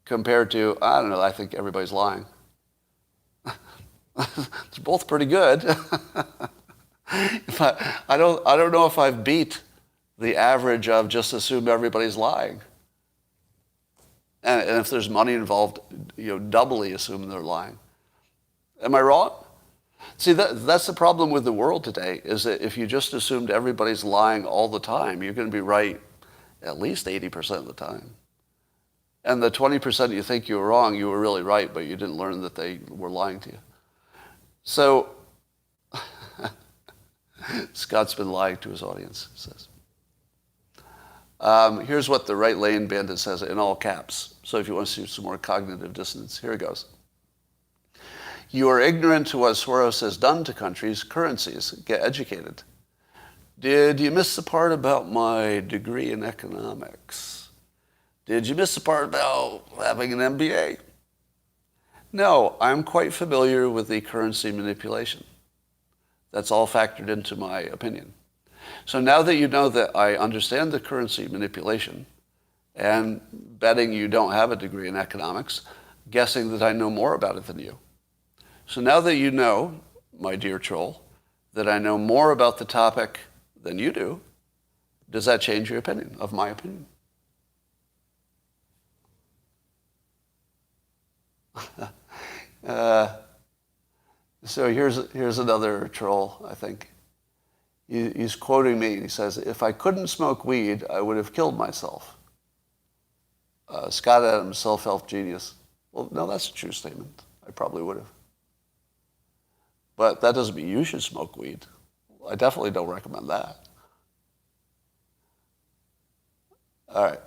compared to, I don't know, I think everybody's lying. It's both pretty good. I don't know if I've beat the average of just assume everybody's lying. And if there's money involved, doubly assume they're lying. Am I wrong? See, that's the problem with the world today, is that if you just assumed everybody's lying all the time, you're going to be right at least 80% of the time. And the 20% you think you were wrong, you were really right, but you didn't learn that they were lying to you. So, Scott's been lying to his audience, he says. Here's what the Right Lane Bandit says in all caps. So if you want to see some more cognitive dissonance, here it goes. You are ignorant to what Soros has done to countries' currencies. Get educated. Did you miss the part about my degree in economics? Did you miss the part about having an MBA? No, I'm quite familiar with the currency manipulation. That's all factored into my opinion. So now that you know that I understand the currency manipulation, and betting you don't have a degree in economics, guessing that I know more about it than you. So now that you know, my dear troll, that I know more about the topic than you do, does that change your opinion of my opinion? So here's another troll, I think. He's quoting me. He says, if I couldn't smoke weed, I would have killed myself. Scott Adams, self-help genius. Well, no, that's a true statement. I probably would have. But that doesn't mean you should smoke weed. I definitely don't recommend that. All right.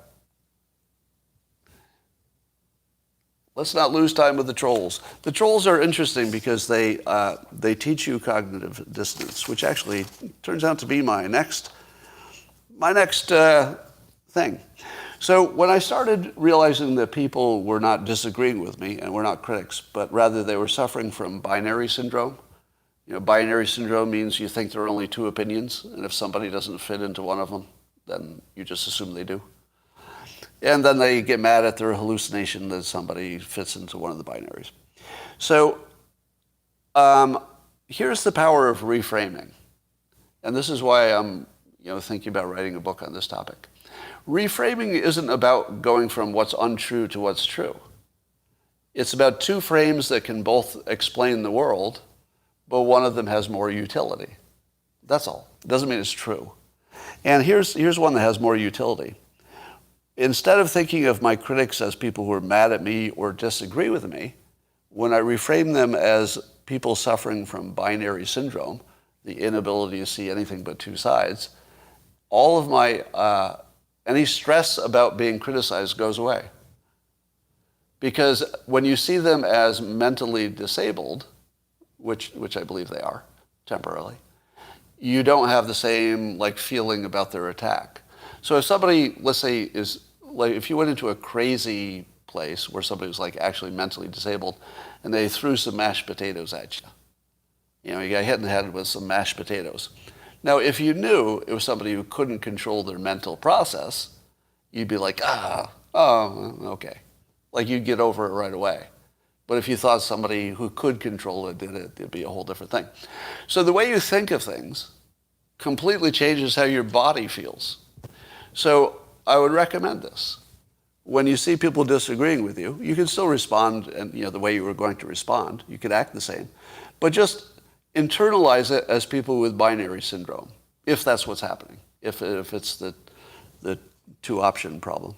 Let's not lose time with the trolls. The trolls are interesting because they teach you cognitive dissonance, which actually turns out to be my next thing. So when I started realizing that people were not disagreeing with me and were not critics, but rather they were suffering from binary syndrome. Binary syndrome means you think there are only two opinions, and if somebody doesn't fit into one of them, then you just assume they do. And then they get mad at their hallucination that somebody fits into one of the binaries. So here's the power of reframing. And this is why I'm thinking about writing a book on this topic. Reframing isn't about going from what's untrue to what's true. It's about two frames that can both explain the world, but one of them has more utility. That's all. It doesn't mean it's true. And here's one that has more utility. Instead of thinking of my critics as people who are mad at me or disagree with me, when I reframe them as people suffering from binary syndrome, the inability to see anything but two sides, all of my, any stress about being criticized goes away. Because when you see them as mentally disabled, which I believe they are, temporarily, you don't have the same feeling about their attack. So if somebody, let's say, is if you went into a crazy place where somebody was actually mentally disabled, and they threw some mashed potatoes at you, you got hit in the head with some mashed potatoes. Now, if you knew it was somebody who couldn't control their mental process, you'd be like, okay. You'd get over it right away. But if you thought somebody who could control it did it, it'd be a whole different thing. So the way you think of things completely changes how your body feels. So I would recommend this. When you see people disagreeing with you, you can still respond and the way you were going to respond. You could act the same. But just internalize it as people with binary syndrome, if that's what's happening, if it's the two-option problem.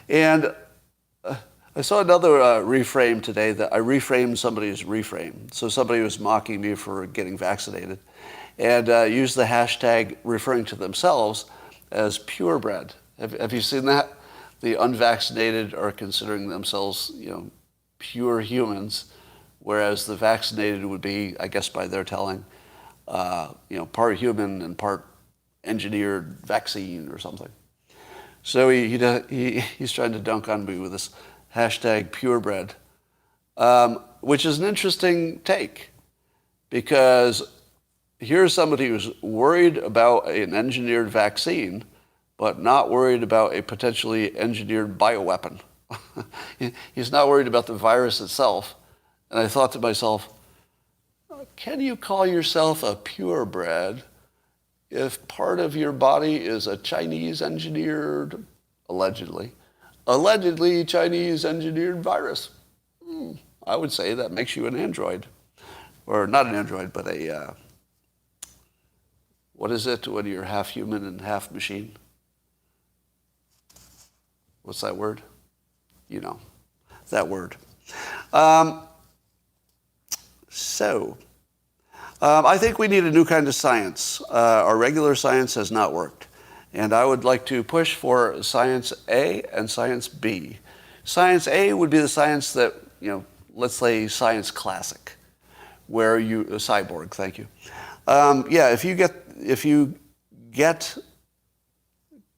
And I saw another reframe today that I reframed somebody's reframe. So somebody was mocking me for getting vaccinated and used the hashtag referring to themselves as purebred. Have you seen that? The unvaccinated are considering themselves, pure humans, whereas the vaccinated would be, I guess by their telling, part human and part engineered vaccine or something. So he's trying to dunk on me with this hashtag purebred, which is an interesting take, because here's somebody who's worried about an engineered vaccine, but not worried about a potentially engineered bioweapon. He's not worried about the virus itself. And I thought to myself, can you call yourself a purebred if part of your body is a Chinese engineered, allegedly Chinese engineered virus? I would say that makes you an android. Or not an android, but a, what is it when you're half human and half machine? What's that word? You know, that word. I think we need a new kind of science. Our regular science has not worked. And I would like to push for science A and science B. Science A would be the science that, let's say science classic, where cyborg, thank you. If you get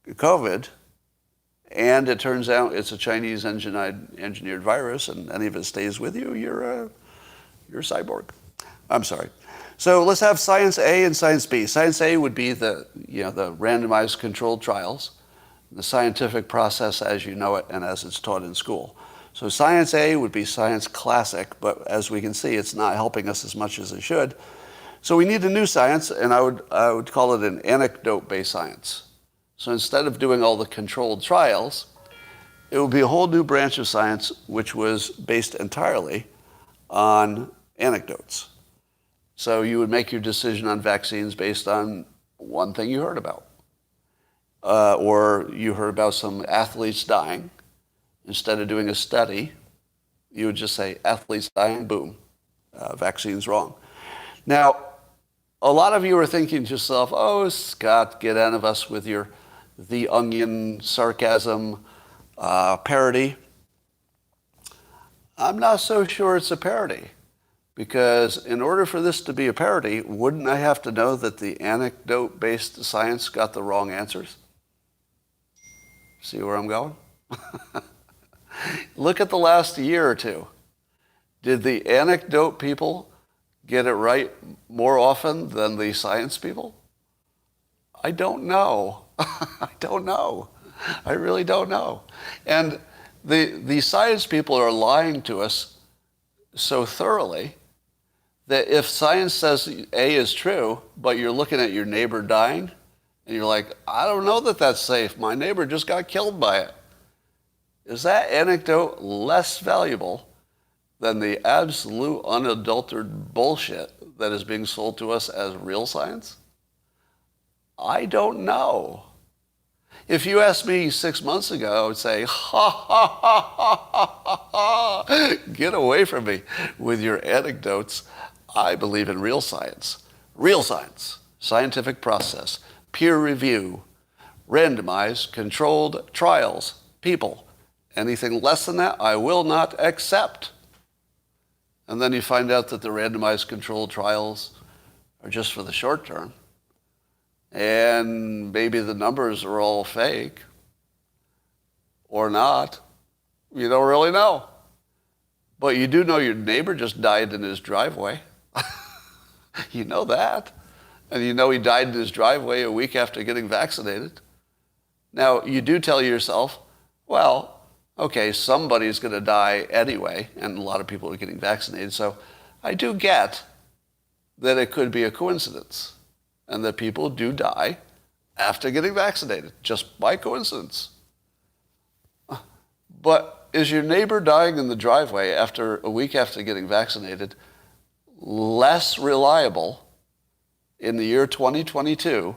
COVID, and it turns out it's a Chinese engineered virus, and any of it stays with you, you're a cyborg. I'm sorry. So let's have science A and science B. Science A would be the randomized controlled trials, the scientific process as you know it and as it's taught in school. So science A would be science classic, but as we can see, it's not helping us as much as it should. So we need a new science, and I would call it an anecdote-based science. So instead of doing all the controlled trials, it would be a whole new branch of science which was based entirely on anecdotes. So you would make your decision on vaccines based on one thing you heard about. Or you heard about some athletes dying. Instead of doing a study, you would just say, athletes dying, boom, vaccine's wrong. Now, a lot of you are thinking to yourself, oh, Scott, get out of us with your The Onion sarcasm parody. I'm not so sure it's a parody, because in order for this to be a parody, wouldn't I have to know that the anecdote-based science got the wrong answers? See where I'm going? Look at the last year or two. Did the anecdote people get it right more often than the science people? I don't know. I don't know. I really don't know. And the science people are lying to us so thoroughly that if science says A is true, but you're looking at your neighbor dying, and you're like, I don't know that that's safe. My neighbor just got killed by it. Is that anecdote less valuable than the absolute unadulterated bullshit that is being sold to us as real science? I don't know. If you asked me 6 months ago, I would say, ha, ha, ha, ha, ha, ha, get away from me with your anecdotes. I believe in real science. Real science, scientific process, peer review, randomized, controlled trials, people. Anything less than that, I will not accept. And then you find out that the randomized controlled trials are just for the short term. And maybe the numbers are all fake or not. You don't really know. But you do know your neighbor just died in his driveway. You know that. And you know he died in his driveway a week after getting vaccinated. Now, you do tell yourself, well, okay, somebody's going to die anyway, and a lot of people are getting vaccinated. So I do get that it could be a coincidence, and that people do die after getting vaccinated, just by coincidence. But is your neighbor dying in the driveway after a week after getting vaccinated less reliable in the year 2022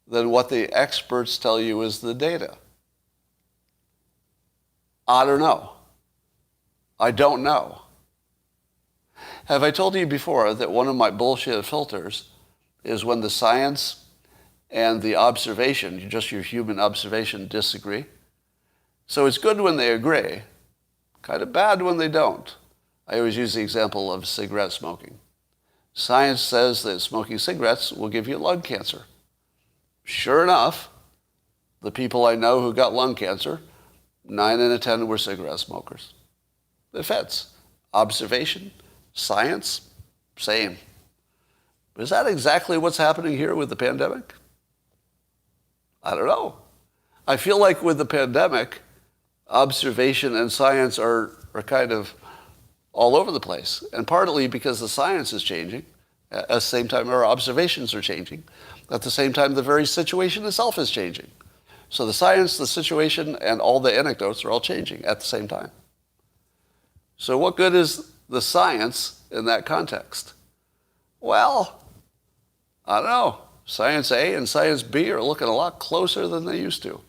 than what the experts tell you is the data? I don't know. I don't know. Have I told you before that one of my bullshit filters is when the science and the observation, just your human observation, disagree? So it's good when they agree, kind of bad when they don't. I always use the example of cigarette smoking. Science says that smoking cigarettes will give you lung cancer. Sure enough, the people I know who got lung cancer, 9 out of 10 were cigarette smokers. It fits. Observation, science, same. Is that exactly what's happening here with the pandemic? I don't know. I feel like with the pandemic, observation and science are kind of all over the place. And partly because the science is changing. At the same time, our observations are changing. At the same time, the very situation itself is changing. So the science, the situation, and all the anecdotes are all changing at the same time. So what good is the science in that context? Well, I don't know. Science A and Science B are looking a lot closer than they used to.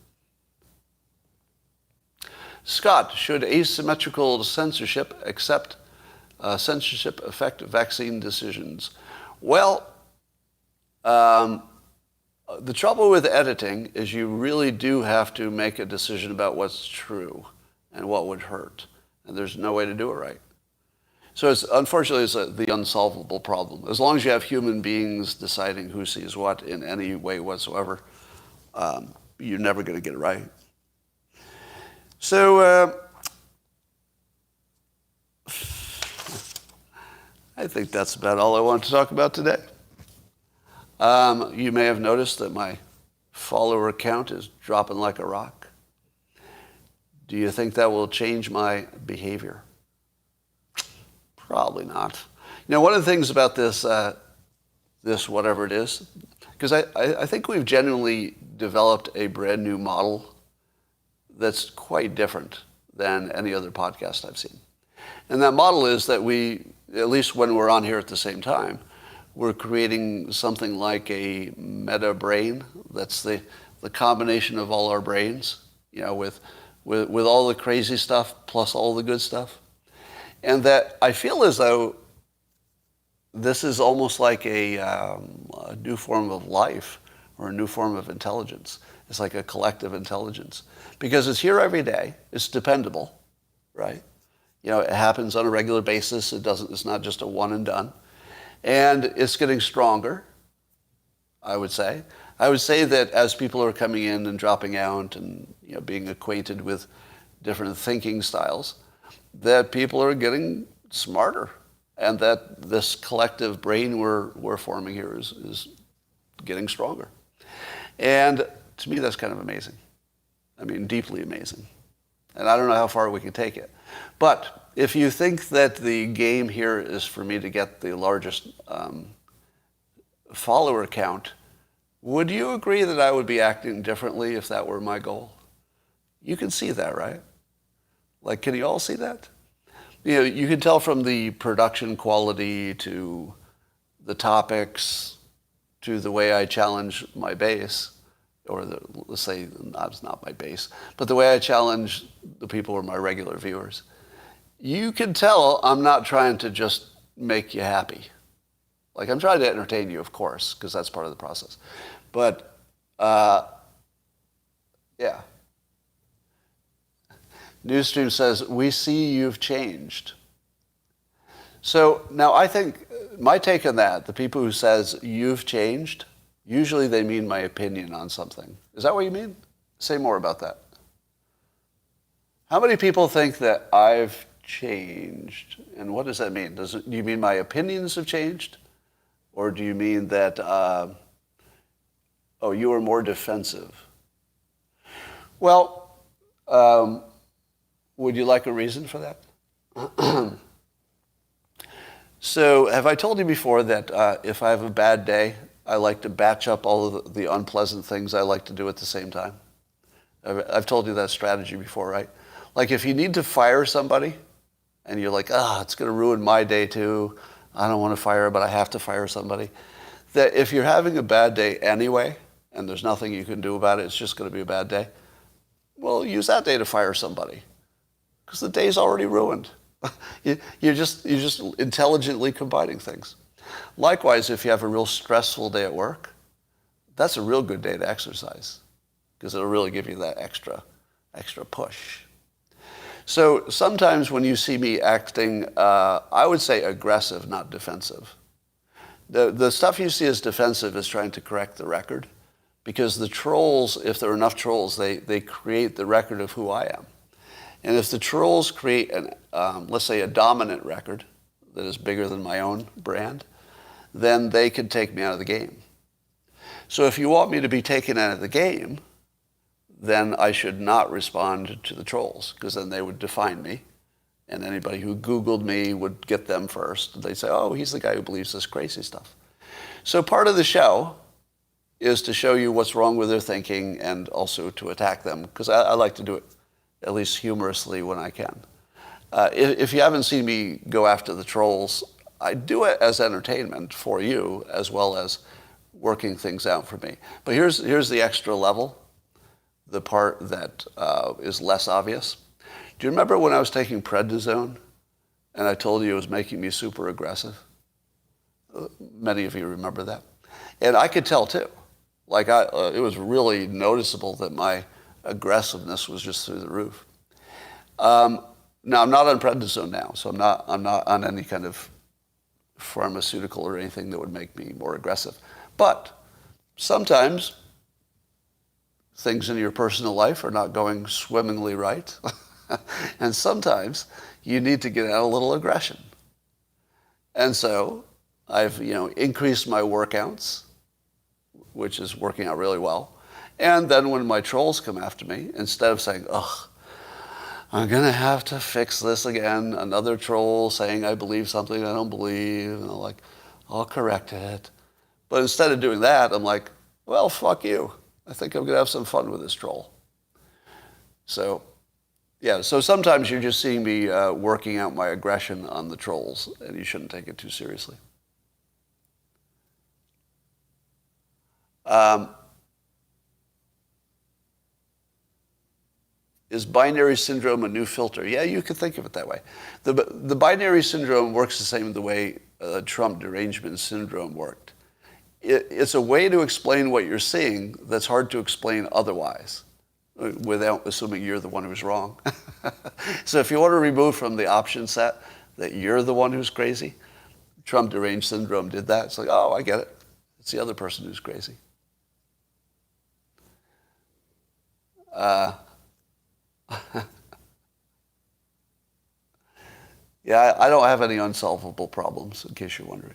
Scott, should asymmetrical censorship affect vaccine decisions? Well, the trouble with editing is you really do have to make a decision about what's true and what would hurt. And there's no way to do it right. So unfortunately, it's the unsolvable problem. As long as you have human beings deciding who sees what in any way whatsoever, you're never going to get it right. So I think that's about all I want to talk about today. You may have noticed that my follower count is dropping like a rock. Do you think that will change my behavior? Probably not. You know, one of the things about this whatever it is, because I think we've genuinely developed a brand new model that's quite different than any other podcast I've seen. And that model is that we, at least when we're on here at the same time, we're creating something like a meta brain that's the combination of all our brains, you know, with all the crazy stuff plus all the good stuff. And that I feel as though this is almost like a new form of life or a new form of intelligence. It's like a collective intelligence. Because it's here every day. It's dependable, right? You know, it happens on a regular basis. It's not just a one and done. And it's getting stronger, I would say. I would say that as people are coming in and dropping out and, you know, being acquainted with different thinking styles, that people are getting smarter, and that this collective brain we're forming here is getting stronger. And to me, that's kind of amazing. I mean, deeply amazing. And I don't know how far we can take it. But if you think that the game here is for me to get the largest follower count, would you agree that I would be acting differently if that were my goal? You can see that, right? Like, can you all see that? You know, you can tell from the production quality to the topics to the way I challenge my base, or let's say it's not my base, but the way I challenge the people who are my regular viewers. You can tell I'm not trying to just make you happy. Like, I'm trying to entertain you, of course, because that's part of the process. But, yeah. Newsstream says, we see you've changed. So now I think my take on that, the people who says you've changed, usually they mean my opinion on something. Is that what you mean? Say more about that. How many people think that I've changed? And what does that mean? Do you mean my opinions have changed? Or do you mean that, you are more defensive? Well, would you like a reason for that? So have I told you before that if I have a bad day, I like to batch up all of the unpleasant things I like to do at the same time? I've told you that strategy before, right? Like, if you need to fire somebody and you're like, it's going to ruin my day too. I don't want to fire, but I have to fire somebody. That if you're having a bad day anyway, and there's nothing you can do about it, it's just going to be a bad day, well, use that day to fire somebody, because the day's already ruined. You're just intelligently combining things. Likewise, if you have a real stressful day at work, that's a real good day to exercise, because it'll really give you that extra push. So sometimes when you see me acting, I would say aggressive, not defensive. The stuff you see as defensive is trying to correct the record. Because the trolls, if there are enough trolls, they create the record of who I am. And if the trolls create, let's say, a dominant record that is bigger than my own brand, then they could take me out of the game. So if you want me to be taken out of the game, then I should not respond to the trolls, because then they would define me. And anybody who Googled me would get them first. They'd say, oh, he's the guy who believes this crazy stuff. So part of the show is to show you what's wrong with their thinking and also to attack them, because I like to do it at least humorously when I can. If you haven't seen me go after the trolls, I do it as entertainment for you as well as working things out for me. But here's the extra level, the part that is less obvious. Do you remember when I was taking prednisone and I told you it was making me super aggressive? Many of you remember that. And I could tell too. Like it was really noticeable that my aggressiveness was just through the roof. Now I'm not on prednisone now, so I'm not on any kind of pharmaceutical or anything that would make me more aggressive. But sometimes things in your personal life are not going swimmingly right. And sometimes you need to get out a little aggression. And so I've increased my workouts, which is working out really well. And then when my trolls come after me, instead of saying, ugh, I'm going to have to fix this again, another troll saying I believe something I don't believe, and I'll correct it. But instead of doing that, I'm like, well, fuck you. I think I'm going to have some fun with this troll. So, yeah, so sometimes you're just seeing me working out my aggression on the trolls, and you shouldn't take it too seriously. Is binary syndrome a new filter? Yeah, you could think of it that way. The binary syndrome works the same the way Trump derangement syndrome worked. It's a way to explain what you're seeing that's hard to explain otherwise, without assuming you're the one who's wrong. So if you want to remove from the option set that you're the one who's crazy, Trump deranged syndrome did that. It's like, oh, I get it. It's the other person who's crazy. Yeah, I don't have any unsolvable problems, in case you're wondering.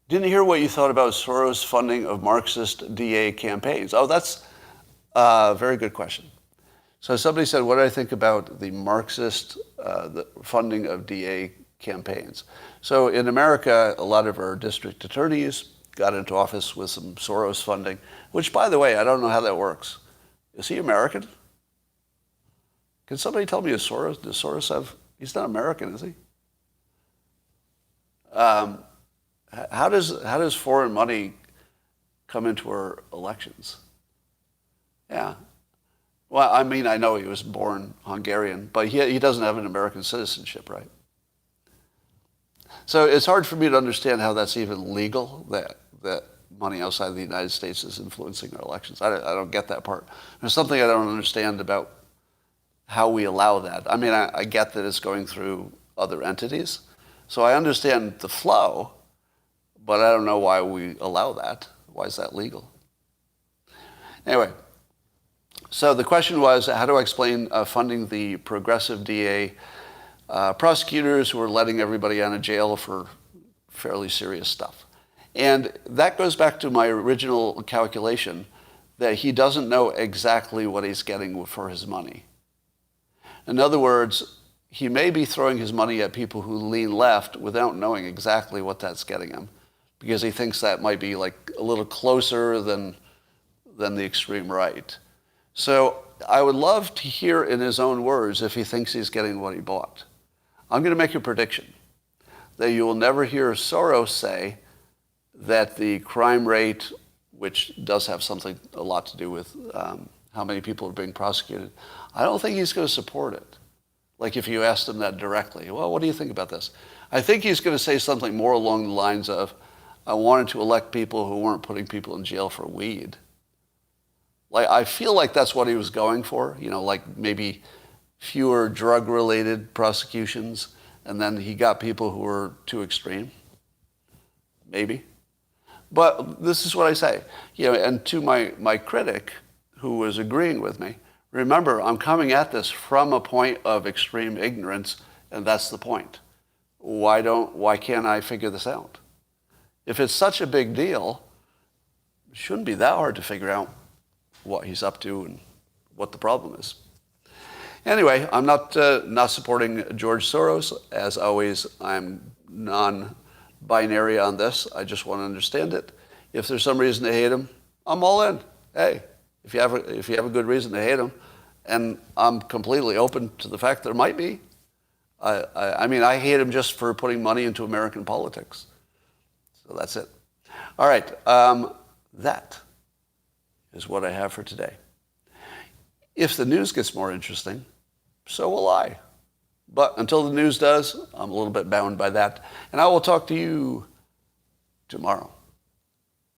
Didn't hear what you thought about Soros' funding of Marxist DA campaigns. Oh, that's a very good question. So somebody said, what do I think about the Marxist the funding of DA campaigns? So in America, a lot of our district attorneys got into office with some Soros funding, which, by the way, I don't know how that works. Is he American? Can somebody tell me, does Soros have, he's not American, is he? How does foreign money come into our elections? Yeah. Well, I mean, I know he was born Hungarian, but he doesn't have an American citizenship, right? So it's hard for me to understand how that's even legal, that money outside the United States is influencing our elections. I don't get that part. There's something I don't understand about how we allow that. I mean, I get that it's going through other entities. So I understand the flow, but I don't know why we allow that. Why is that legal? Anyway, so the question was, how do I explain funding the progressive DA prosecutors who are letting everybody out of jail for fairly serious stuff? And that goes back to my original calculation that he doesn't know exactly what he's getting for his money. In other words, he may be throwing his money at people who lean left without knowing exactly what that's getting him, because he thinks that might be like a little closer than the extreme right. So I would love to hear in his own words if he thinks he's getting what he bought. I'm going to make a prediction that you will never hear Soros say that the crime rate, which does have a lot to do with how many people are being prosecuted, I don't think he's going to support it. Like if you asked him that directly, well, what do you think about this? I think he's going to say something more along the lines of, I wanted to elect people who weren't putting people in jail for weed. Like, I feel like that's what he was going for, like maybe fewer drug-related prosecutions, and then he got people who were too extreme? Maybe. But this is what I say. And to my critic who was agreeing with me, remember, I'm coming at this from a point of extreme ignorance, and that's the point. Why can't I figure this out? If it's such a big deal, it shouldn't be that hard to figure out what he's up to and what the problem is. Anyway, I'm not supporting George Soros. As always, I'm non-binary on this. I just want to understand it. If there's some reason to hate him, I'm all in. Hey, if you have a good reason to hate him, and I'm completely open to the fact there might be. I mean, I hate him just for putting money into American politics. So that's it. All right, that is what I have for today. If the news gets more interesting, so will I. But until the news does, I'm a little bit bound by that. And I will talk to you tomorrow.